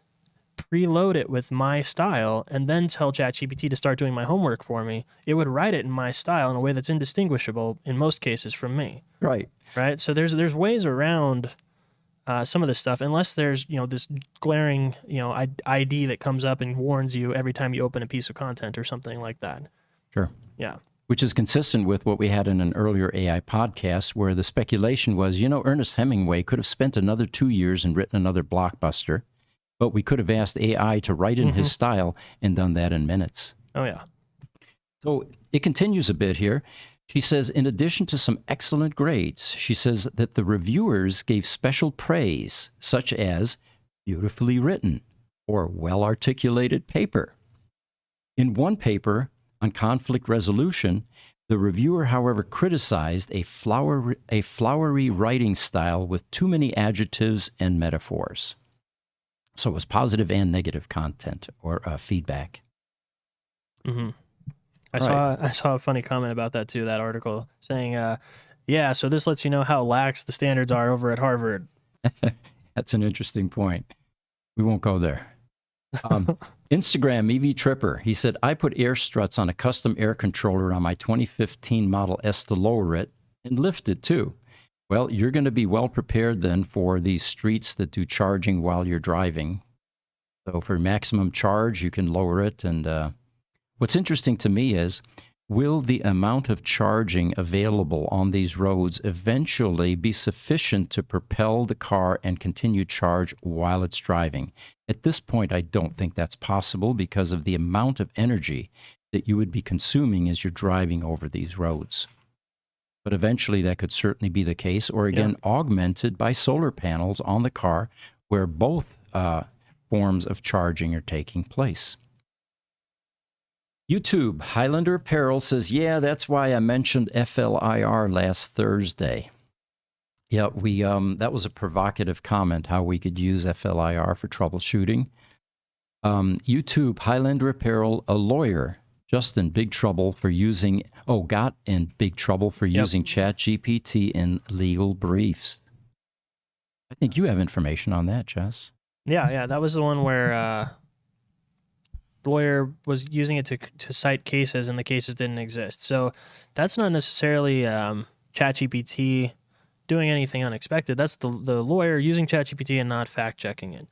preload it with my style, and then tell ChatGPT to start doing my homework for me, it would write it in my style in a way that's indistinguishable in most cases from me. Right. Right. So there's ways around some of this stuff, unless there's this glaring ID that comes up and warns you every time you open a piece of content or something like that. Sure. Yeah. Which is consistent with what we had in an earlier AI podcast, where the speculation was, Ernest Hemingway could have spent another 2 years and written another blockbuster, but we could have asked AI to write in his style and done that in minutes. Oh, yeah. So it continues a bit here. She says, in addition to some excellent grades, she says that the reviewers gave special praise, such as beautifully written or well-articulated paper. In one paper on conflict resolution, the reviewer, however, criticized a flowery writing style with too many adjectives and metaphors. So it was positive and negative content or feedback. I saw a funny comment about that too, that article, saying, yeah, so this lets you know how lax the standards are over at Harvard. That's an interesting point. We won't go there. Instagram, EV Tripper, he said, I put air struts on a custom air controller on my 2015 Model S to lower it and lift it too. Well, you're going to be well prepared then for these streets that do charging while you're driving. So for maximum charge, you can lower it. And what's interesting to me is, will the amount of charging available on these roads eventually be sufficient to propel the car and continue charge while it's driving? At this point, I don't think that's possible because of the amount of energy that you would be consuming as you're driving over these roads. But eventually that could certainly be the case, or again, augmented by solar panels on the car where both forms of charging are taking place. YouTube, Highlander Apparel says, yeah, that's why I mentioned FLIR last Thursday. Yeah, that was a provocative comment, how we could use FLIR for troubleshooting. YouTube, Highlander Apparel, a lawyer, just in big trouble for using, got in big trouble for using ChatGPT in legal briefs. I think you have information on that, Jess. Yeah, that was the one where the lawyer was using it to cite cases, and the cases didn't exist. So that's not necessarily ChatGPT doing anything unexpected. That's the lawyer using ChatGPT and not fact-checking it.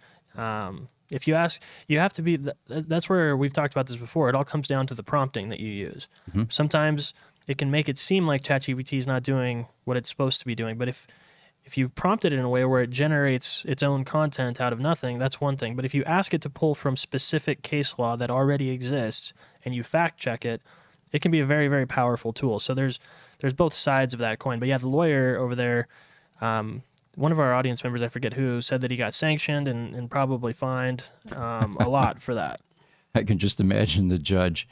If you ask, you have to be, that's where we've talked about this before. It all comes down to the prompting that you use. Sometimes it can make it seem like ChatGPT is not doing what it's supposed to be doing, but if you prompt it in a way where it generates its own content out of nothing, that's one thing. But if you ask it to pull from specific case law that already exists and you fact check it, it can be a very, very powerful tool. So there's both sides of that coin. But yeah, the lawyer over there, one of our audience members, I forget who, said that he got sanctioned and probably fined a lot for that. I can just imagine the judge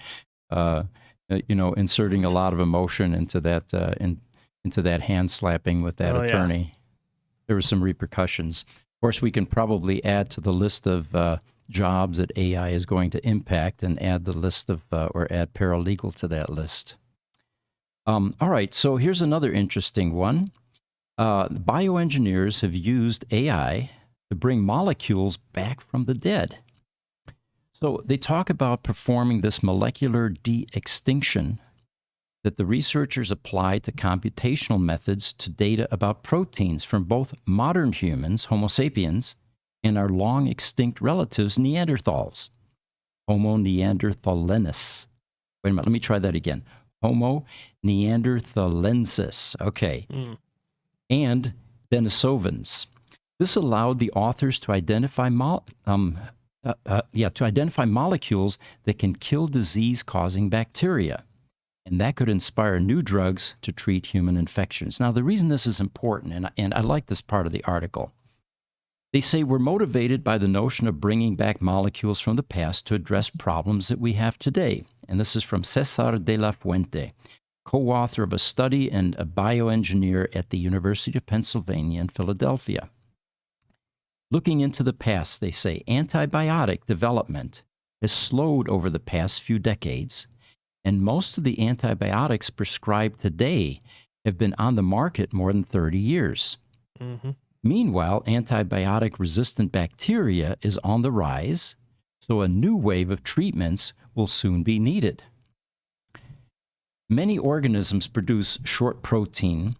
inserting a lot of emotion into that into that hand slapping with that Oh, yeah. attorney. There were some repercussions. Of course, we can probably add to the list of jobs that AI is going to impact, and add the list of or add paralegal to that list. All right, so here's another interesting one. Bioengineers have used AI to bring molecules back from the dead. So they talk about performing this molecular de-extinction that the researchers applied to computational methods to data about proteins from both modern humans, Homo sapiens, and our long extinct relatives, Neanderthals, Homo neanderthalensis. Wait a minute, let me try that again. Homo neanderthalensis. Okay. Mm. And Denisovans. This allowed the authors to identify molecules that can kill disease-causing bacteria, and that could inspire new drugs to treat human infections. Now, the reason this is important, and I like this part of the article, they say we're motivated by the notion of bringing back molecules from the past to address problems that we have today. And this is from Cesar de la Fuente, co-author of a study and a bioengineer at the University of Pennsylvania in Philadelphia. Looking into the past, they say antibiotic development has slowed over the past few decades, and most of the antibiotics prescribed today have been on the market more than 30 years. Mm-hmm. Meanwhile, antibiotic-resistant bacteria is on the rise, so a new wave of treatments will soon be needed. Many organisms produce short protein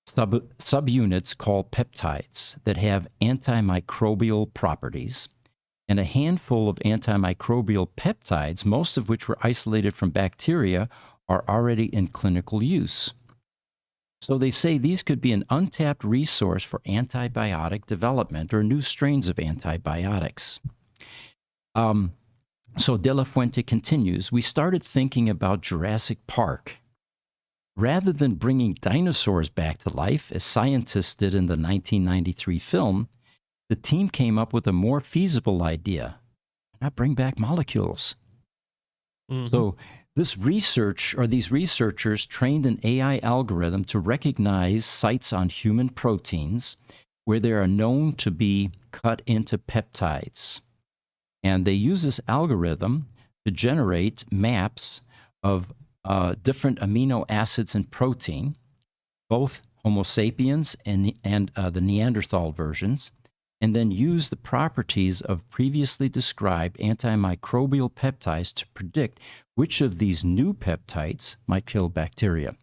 subunits called peptides that have antimicrobial properties, and a handful of antimicrobial peptides, most of which were isolated from bacteria, are already in clinical use. So they say these could be an untapped resource for antibiotic development or new strains of antibiotics. So De La Fuente continues, we started thinking about Jurassic Park. Rather than bringing dinosaurs back to life, as scientists did in the 1993 film, the team came up with a more feasible idea. Why not bring back molecules? Mm-hmm. So these researchers trained an AI algorithm to recognize sites on human proteins where they are known to be cut into peptides. And they use this algorithm to generate maps of different amino acids in protein, both Homo sapiens and the Neanderthal versions, and then use the properties of previously described antimicrobial peptides to predict which of these new peptides might kill bacteria.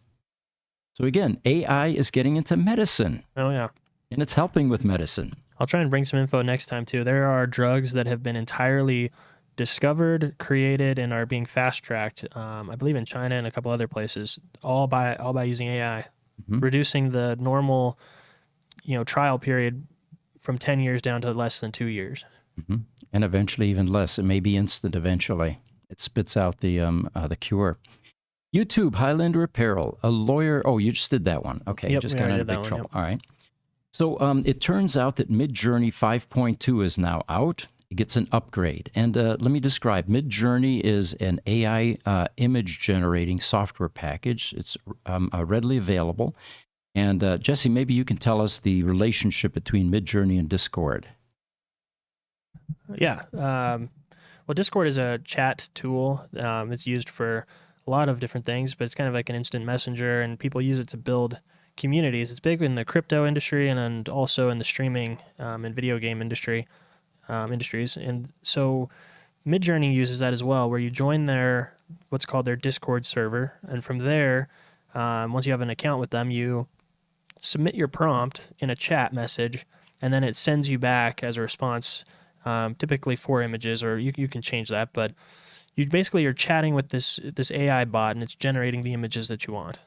So again, AI is getting into medicine. Oh, yeah. And it's helping with medicine. I'll try and bring some info next time, too. There are drugs that have been entirely discovered, created, and are being fast-tracked, I believe in China and a couple other places, all by using AI, reducing the normal, trial period from 10 years down to less than 2 years. Mm-hmm. And eventually even less. It may be instant eventually. It spits out the cure. YouTube, Highlander Apparel, a lawyer. Oh, you just did that one. Okay, Yep, just we got already into did that big one, trouble. All right. So it turns out that Midjourney 5.2 is now out. It gets an upgrade. And let me describe. Midjourney is an AI image generating software package. It's readily available. And Jesse, maybe you can tell us the relationship between Midjourney and Discord. Yeah. Well, Discord is a chat tool. It's used for a lot of different things, but it's kind of like an instant messenger, and people use it to build communities. It's big in the crypto industry and also in the streaming and video game industries. And so Midjourney uses that as well, where you join what's called their Discord server, and from there, once you have an account with them, you submit your prompt in a chat message, and then it sends you back as a response, typically 4 images, or you can change that, but you're chatting with this AI bot, and it's generating the images that you want.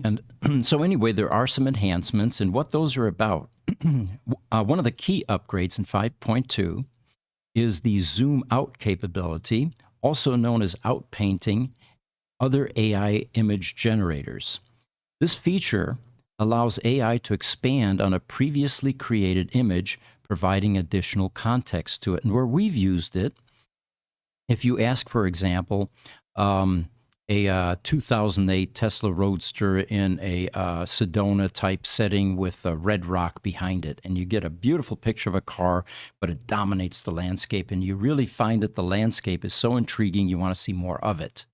And so anyway, there are some enhancements, and what those are about. One of the key upgrades in 5.2 is the zoom out capability, also known as outpainting other AI image generators. This feature allows AI to expand on a previously created image, providing additional context to it. And where we've used it, if you ask, for example, a 2008 Tesla Roadster in a Sedona type setting with a red rock behind it. And you get a beautiful picture of a car, but it dominates the landscape. And you really find that the landscape is so intriguing, you want to see more of it.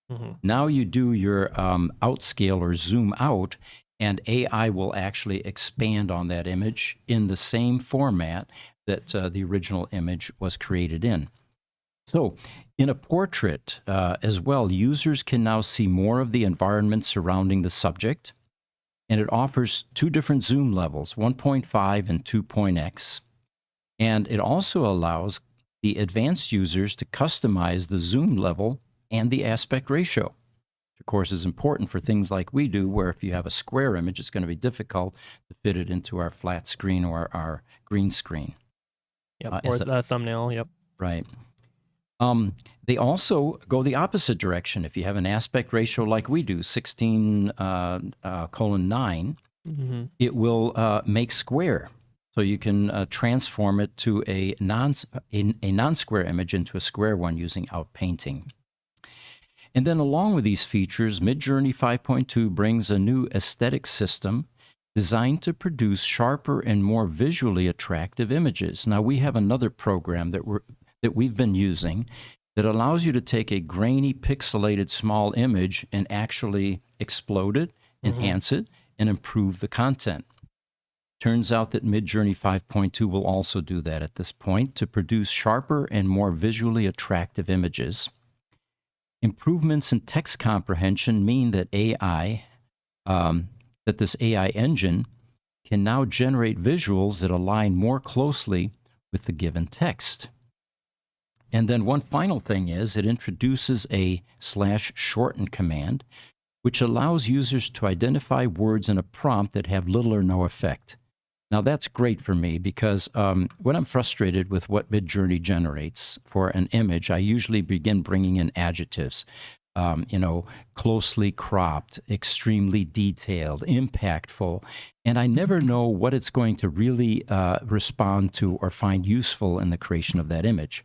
Hmm. Now you do your outscale or zoom out, and AI will actually expand on that image in the same format that the original image was created in. So, in a portrait as well, users can now see more of the environment surrounding the subject, and it offers two different zoom levels, 1.5 and 2.x. And it also allows the advanced users to customize the zoom level and the aspect ratio, which of course is important for things like we do, where if you have a square image, it's going to be difficult to fit it into our flat screen or our green screen. Yep. Or the thumbnail. Yep. Right. They also go the opposite direction. If you have an aspect ratio like we do, 16 colon 9, Hmm. it will make square. So you can transform it to a non-square image into a square one using outpainting. And then along with these features, Midjourney 5.2 brings a new aesthetic system designed to produce sharper and more visually attractive images. Now we have another program that we've been using that allows you to take a grainy, pixelated small image and actually explode it, enhance it, and improve the content. Turns out that Midjourney 5.2 will also do that at this point to produce sharper and more visually attractive images. Improvements in text comprehension mean that this AI engine can now generate visuals that align more closely with the given text. And then one final thing is it introduces a /shorten command, which allows users to identify words in a prompt that have little or no effect. Now that's great for me because when I'm frustrated with what Midjourney generates for an image, I usually begin bringing in adjectives. Closely cropped, extremely detailed, impactful. And I never know what it's going to really respond to or find useful in the creation of that image.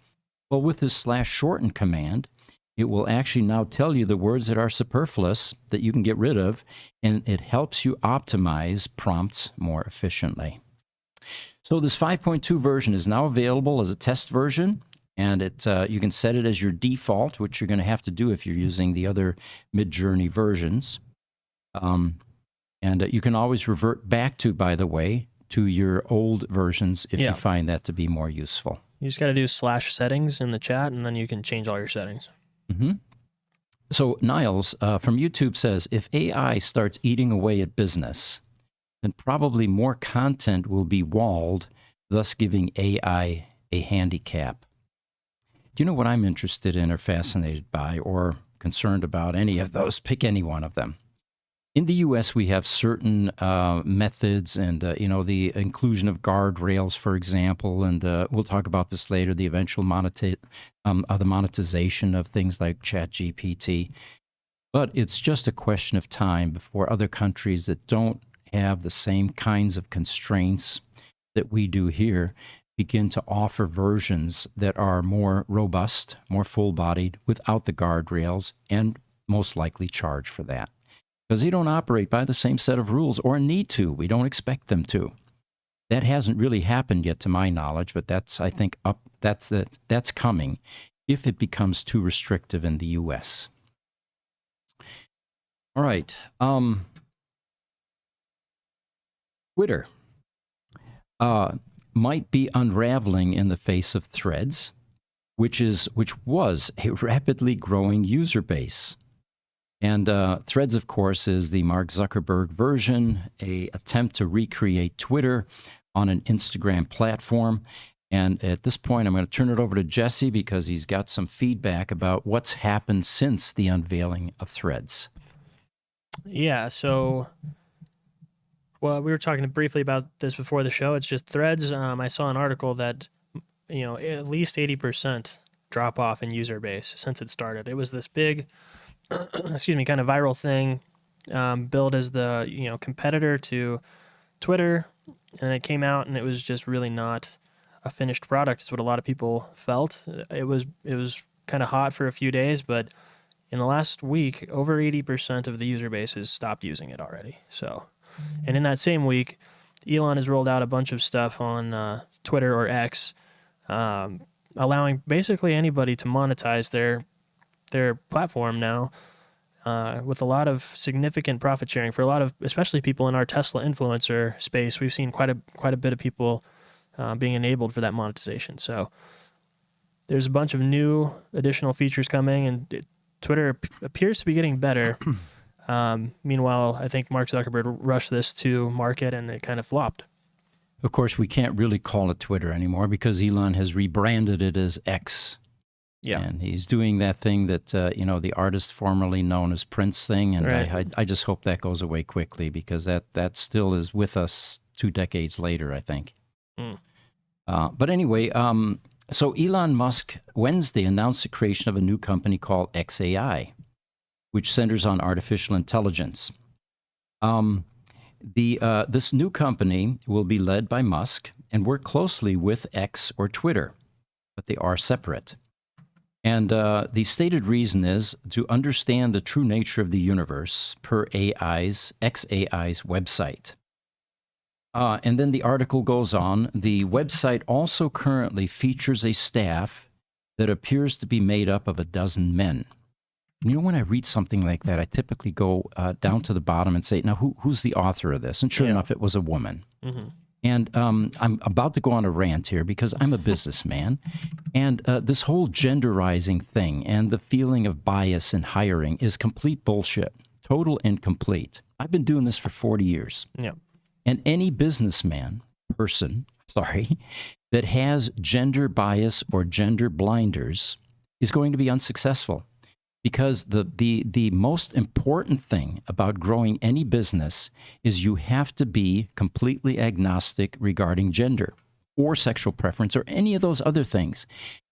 Well, with this /shorten command, it will actually now tell you the words that are superfluous that you can get rid of, and it helps you optimize prompts more efficiently. So this 5.2 version is now available as a test version, and you can set it as your default, which you're going to have to do if you're using the other Midjourney versions. And you can always revert back to, by the way, to your old versions if you find that to be more useful. You just got to do /settings in the chat, and then you can change all your settings. Mm-hmm. So Niles from YouTube says, if AI starts eating away at business, then probably more content will be walled, thus giving AI a handicap. Do you know what I'm interested in or fascinated by or concerned about? Any of those? Pick any one of them. In the U.S., we have certain methods and, the inclusion of guardrails, for example, and we'll talk about this later, the eventual the monetization of things like ChatGPT. But it's just a question of time before other countries that don't have the same kinds of constraints that we do here begin to offer versions that are more robust, more full-bodied, without the guardrails, and most likely charge for that. Because they don't operate by the same set of rules or need to. We don't expect them to. That hasn't really happened yet to my knowledge, but that's, I think, that's coming if it becomes too restrictive in the U.S. All right. Twitter might be unraveling in the face of Threads, which was a rapidly growing user base. And Threads, of course, is the Mark Zuckerberg version, an attempt to recreate Twitter on an Instagram platform. And at this point, I'm going to turn it over to Jesse because he's got some feedback about what's happened since the unveiling of Threads. Yeah, so, well, we were talking briefly about this before the show. It's just Threads. I saw an article that, at least 80% drop off in user base since it started. It was this big kind of viral thing, billed as the competitor to Twitter, and it came out and it was just really not a finished product. Is what a lot of people felt. It was kind of hot for a few days, but in the last week, over 80% of the user base has stopped using it already. So, and in that same week, Elon has rolled out a bunch of stuff on Twitter or X, allowing basically anybody to monetize their platform now, with a lot of significant profit sharing for a lot of, especially people in our Tesla influencer space. We've seen quite a bit of people being enabled for that monetization. So there's a bunch of new additional features coming, and Twitter appears to be getting better. Meanwhile, I think Mark Zuckerberg rushed this to market, and it kind of flopped. Of course, we can't really call it Twitter anymore because Elon has rebranded it as X. Yeah. And he's doing that thing that, the artist formerly known as Prince thing. And Right. I just hope that goes away quickly because that still is with us 2 decades later, I think. Mm. But anyway, so Elon Musk Wednesday announced the creation of a new company called XAI, which centers on artificial intelligence. This new company will be led by Musk and work closely with X or Twitter, but they are separate. And the stated reason is to understand the true nature of the universe per XAI's website. And then the article goes on. The website also currently features a staff that appears to be made up of a dozen men. When I read something like that, I typically go down to the bottom and say, now, who's the author of this? And sure enough, it was a woman. Mm-hmm. And I'm about to go on a rant here because I'm a businessman. And this whole genderizing thing and the feeling of bias in hiring is complete bullshit, total and complete. I've been doing this for 40 years. Yeah. And any person, that has gender bias or gender blinders is going to be unsuccessful. Because the most important thing about growing any business is you have to be completely agnostic regarding gender or sexual preference or any of those other things.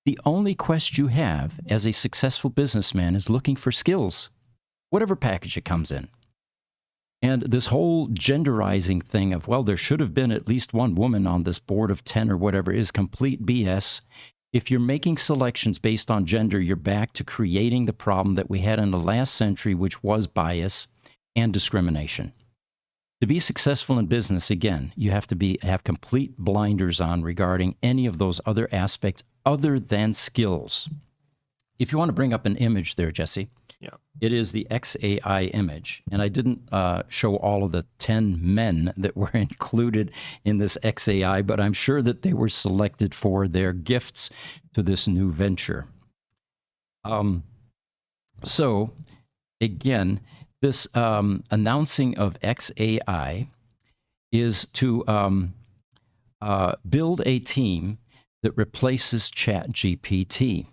The only quest you have as a successful businessman is looking for skills, whatever package it comes in. And this whole genderizing thing of, well, there should have been at least one woman on this board of 10 or whatever is complete BS. If you're making selections based on gender, you're back to creating the problem that we had in the last century, which was bias and discrimination. To be successful in business, again, you have to have complete blinders on regarding any of those other aspects other than skills. If you want to bring up an image there, Jesse, Yeah. it is the XAI image. And I didn't show all of the 10 men that were included in this XAI, but I'm sure that they were selected for their gifts to this new venture. So, again, this announcing of XAI is to build a team that replaces ChatGPT.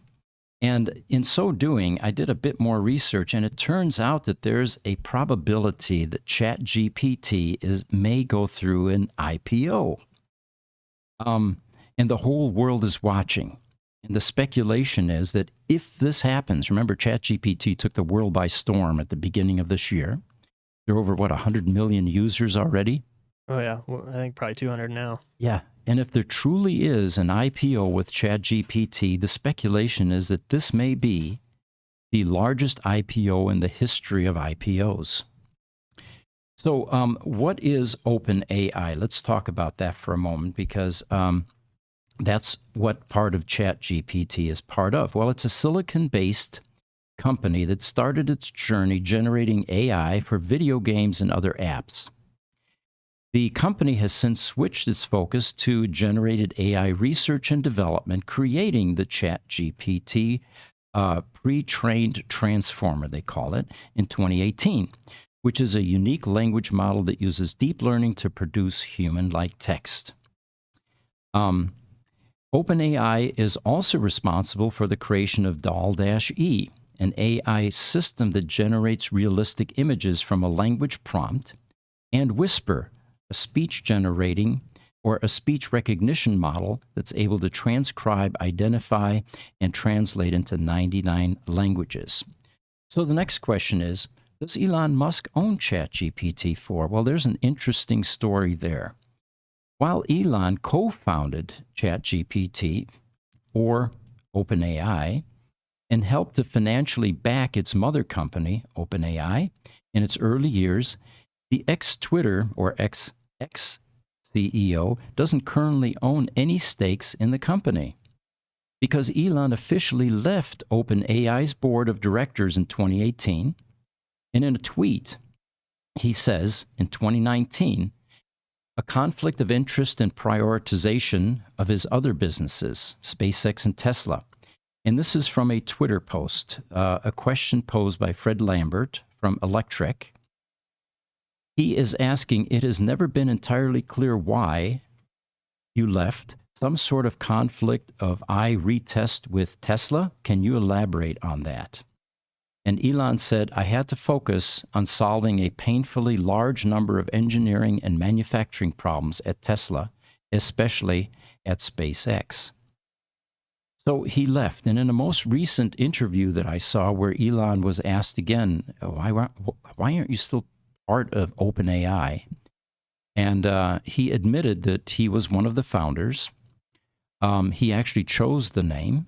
And in so doing, I did a bit more research, and it turns out that there's a probability that ChatGPT may go through an IPO. And the whole world is watching. And the speculation is that if this happens, remember ChatGPT took the world by storm at the beginning of this year. There are over, 100 million users already? Oh, yeah. Well, I think probably 200 now. Yeah. And if there truly is an IPO with ChatGPT, the speculation is that this may be the largest IPO in the history of IPOs. So what is OpenAI? Let's talk about that for a moment because that's what part of ChatGPT is part of. Well, it's a silicon-based company that started its journey generating AI for video games and other apps. The company has since switched its focus to generated AI research and development, creating the ChatGPT pre-trained transformer, they call it, in 2018, which is a unique language model that uses deep learning to produce human-like text. OpenAI is also responsible for the creation of Doll-E, an AI system that generates realistic images from a language prompt, and Whisper, a speech generating or a speech recognition model that's able to transcribe, identify, and translate into 99 languages. So the next question is, does Elon Musk own ChatGPT 4? Well, there's an interesting story there. While Elon co-founded ChatGPT, or OpenAI, and helped to financially back its mother company, OpenAI, in its early years, the ex-Twitter or ex-CEO doesn't currently own any stakes in the company because Elon officially left OpenAI's board of directors in 2018. And in a tweet, he says in 2019, a conflict of interest and prioritization of his other businesses, SpaceX and Tesla. And this is from a Twitter post, a question posed by Fred Lambert from Electrek. He is asking, it has never been entirely clear why you left. Some sort of conflict of I retest with Tesla? Can you elaborate on that? And Elon said, I had to focus on solving a painfully large number of engineering and manufacturing problems at Tesla, especially at SpaceX. So he left. And in a most recent interview that I saw where Elon was asked again, why aren't you still part of OpenAI? And he admitted that he was one of the founders. He actually chose the name.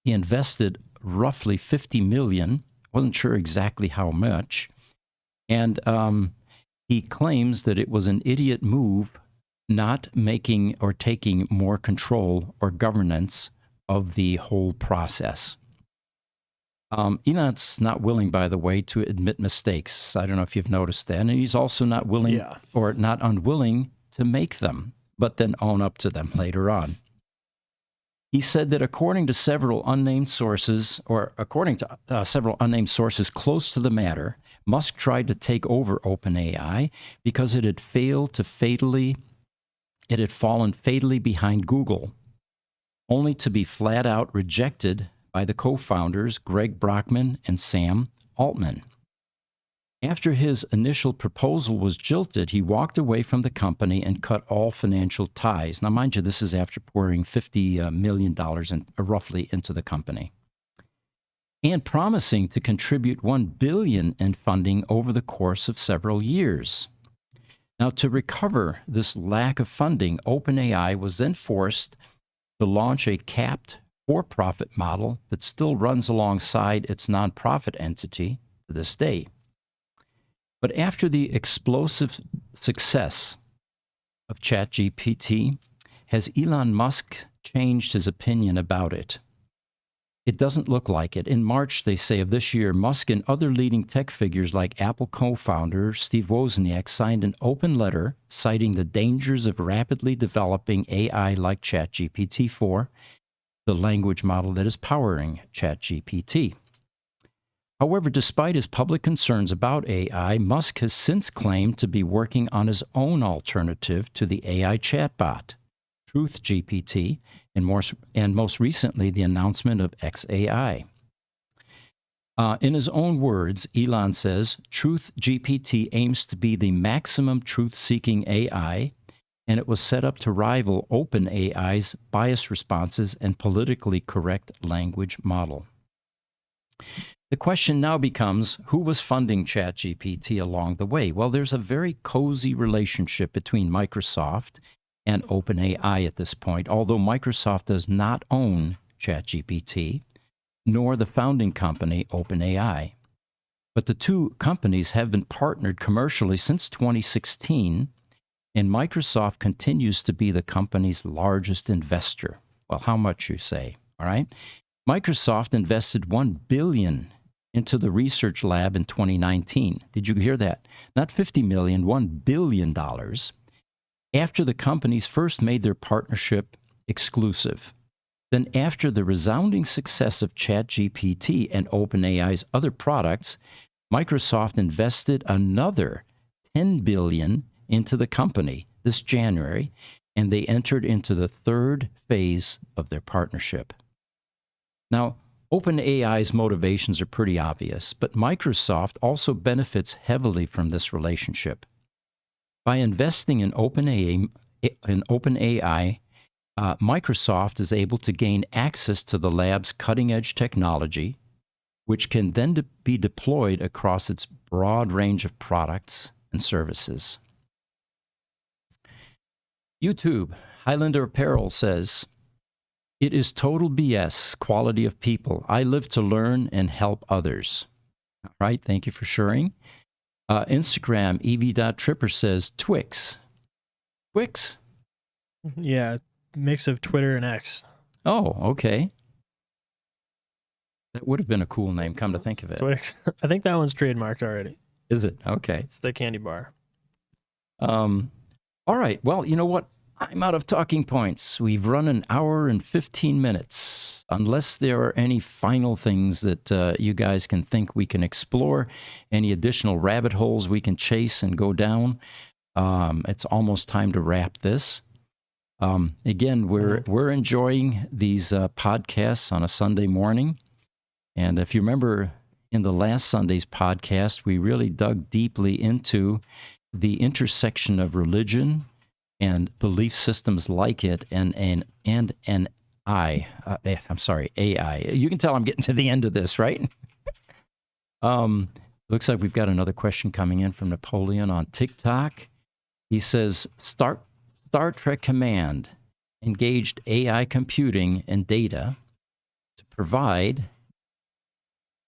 He invested roughly $50 million. Wasn't sure exactly how much. And he claims that it was an idiot move not making or taking more control or governance of the whole process. Elon's not willing, by the way, to admit mistakes. I don't know if you've noticed that. And he's also not willing or not unwilling to make them, but then own up to them later on. He said that according to several unnamed sources close to the matter, Musk tried to take over OpenAI because it had fallen fatally behind Google, only to be flat out rejected by the co-founders Greg Brockman and Sam Altman. After his initial proposal was jilted, he walked away from the company and cut all financial ties. Now, mind you, this is after pouring $50 million roughly into the company, and promising to contribute $1 billion in funding over the course of several years. Now, to recover this lack of funding, OpenAI was then forced to launch a capped for-profit model that still runs alongside its nonprofit entity to this day. But after the explosive success of ChatGPT, has Elon Musk changed his opinion about it? It doesn't look like it. In March, they say, of this year, Musk and other leading tech figures like Apple co-founder Steve Wozniak signed an open letter citing the dangers of rapidly developing AI like ChatGPT-4, the language model that is powering ChatGPT. However, despite his public concerns about AI, Musk has since claimed to be working on his own alternative to the AI chatbot, TruthGPT, and most recently the announcement of XAI. In his own words, Elon says, TruthGPT aims to be the maximum truth-seeking AI, and it was set up to rival OpenAI's bias responses and politically correct language model. The question now becomes, who was funding ChatGPT along the way? Well, there's a very cozy relationship between Microsoft and OpenAI at this point, although Microsoft does not own ChatGPT, nor the founding company, OpenAI. But the two companies have been partnered commercially since 2016, and Microsoft continues to be the company's largest investor. Well, how much, you say, all right? Microsoft invested $1 billion into the research lab in 2019. Did you hear that? Not $50 million, $1 billion, after the companies first made their partnership exclusive. Then after the resounding success of ChatGPT and OpenAI's other products, Microsoft invested another $10 billion into the company this January, and they entered into the third phase of their partnership. Now, OpenAI's motivations are pretty obvious, but Microsoft also benefits heavily from this relationship. By investing in OpenAI, Microsoft is able to gain access to the lab's cutting-edge technology, which can then be deployed across its broad range of products and services. YouTube, Highlander Apparel says, It is total BS, quality of people. I live to learn and help others. All right, thank you for sharing. Instagram, ev.tripper says Twix. Twix? Yeah, mix of Twitter and X. Oh, okay. That would have been a cool name, come to think of it. Twix. I think that one's trademarked already. Is it? Okay. It's the candy bar. All right. Well, you know what? I'm out of talking points. We've run an hour and 15 minutes. Unless there are any final things that you guys can think we can explore, any additional rabbit holes we can chase and go down, it's almost time to wrap this. Again, we're enjoying these podcasts on a Sunday morning. And if you remember in the last Sunday's podcast, we really dug deeply into the intersection of religion and belief systems like it and AI. You can tell I'm getting to the end of this, right? Looks like we've got another question coming in from Napoleon on TikTok. He says, Star Trek Command engaged AI computing and data to provide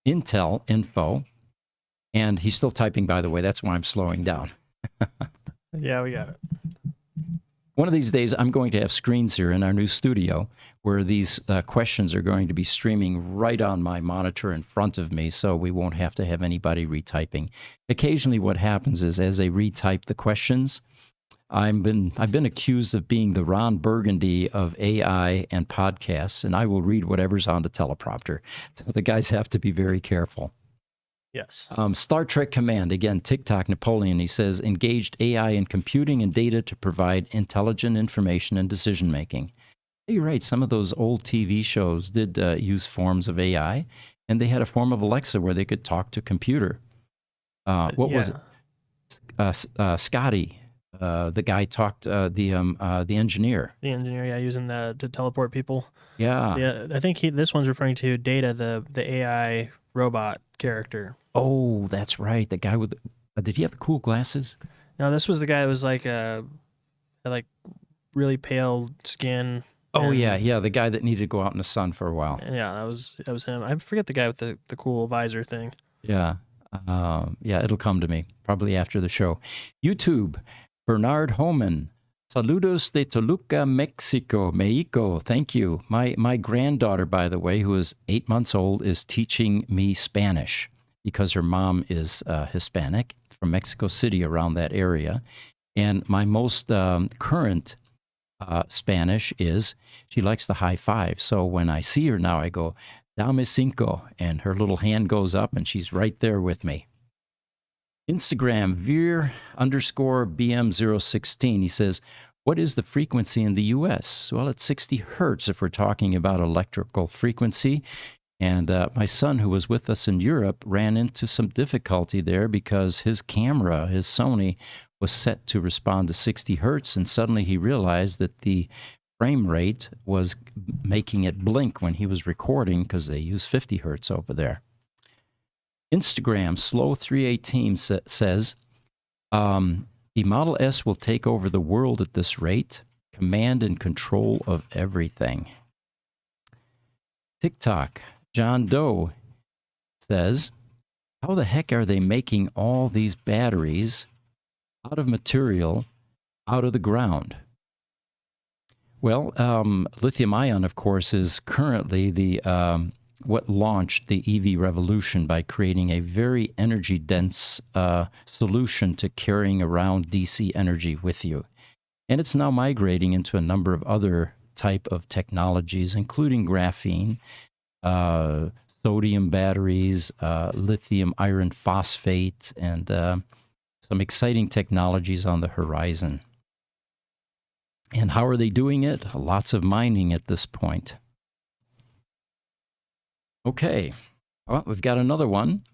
info, and he's still typing, by the way. That's why I'm slowing down. Yeah, we got it. One of these days, I'm going to have screens here in our new studio where these questions are going to be streaming right on my monitor in front of me, so we won't have to have anybody retyping. Occasionally, what happens is as they retype the questions, I've been accused of being the Ron Burgundy of AI and podcasts, and I will read whatever's on the teleprompter. So the guys have to be very careful. Yes. Star Trek Command, again, TikTok Napoleon, he says, engaged AI in computing and data to provide intelligent information and decision-making. You're right, some of those old TV shows did use forms of AI, and they had a form of Alexa where they could talk to computer. Was it? Scotty, the guy talked, the engineer. The engineer, yeah, using to teleport people. Yeah. I think this one's referring to Data, the AI robot character. Oh, that's right. The guy with did he have the cool glasses? No, this was the guy who was like really pale skin. Oh yeah, the guy that needed to go out in the sun for a while. Yeah, that was him. I forget the guy with the cool visor thing. Yeah. It'll come to me probably after the show. YouTube, Bernard Homan. Saludos de Toluca, Mexico. Thank you. My granddaughter, by the way, who is 8 months old, is teaching me Spanish because her mom is Hispanic from Mexico City, around that area. And my most current Spanish is she likes the high five. So when I see her now, I go, Dame cinco, and her little hand goes up and she's right there with me. Instagram, Veer_BM016. He says, what is the frequency in the U.S.? Well, it's 60 hertz if we're talking about electrical frequency. And my son, who was with us in Europe, ran into some difficulty there because his camera, his Sony, was set to respond to 60 hertz. And suddenly he realized that the frame rate was making it blink when he was recording because they use 50 hertz over there. Instagram, Slow318 says, the Model S will take over the world at this rate, command and control of everything. TikTok, John Doe says, how the heck are they making all these batteries out of material out of the ground? Well, lithium ion, of course, is currently the what launched the EV revolution by creating a very energy-dense solution to carrying around DC energy with you. And it's now migrating into a number of other type of technologies, including graphene, sodium batteries, lithium iron phosphate, and some exciting technologies on the horizon. And how are they doing it? Lots of mining at this point. Okay, well, we've got another one.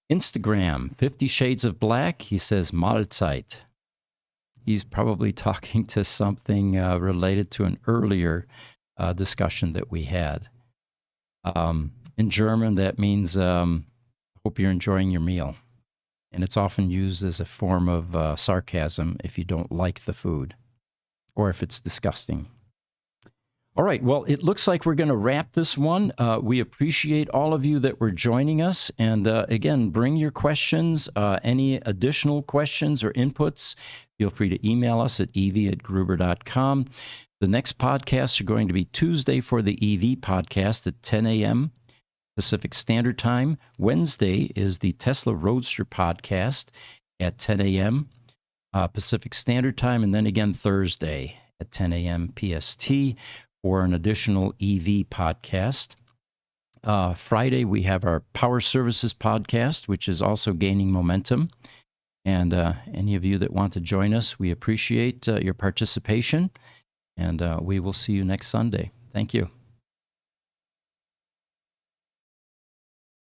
Instagram, 50 Shades of Black. He says, Mahlzeit. He's probably talking to something related to an earlier discussion that we had. In German, that means, hope you're enjoying your meal. And it's often used as a form of sarcasm if you don't like the food or if it's disgusting. All right. Well, it looks like we're going to wrap this one. We appreciate all of you that were joining us. And again, bring your questions, any additional questions or inputs. Feel free to email us at ev@gruber.com. The next podcasts are going to be Tuesday for the EV podcast at 10 a.m. Pacific Standard Time. Wednesday is the Tesla Roadster podcast at 10 a.m. Pacific Standard Time. And then again Thursday at 10 a.m. PST for an additional EV podcast. Friday, we have our Power Services podcast, which is also gaining momentum. And any of you that want to join us, we appreciate your participation. And we will see you next Sunday. Thank you.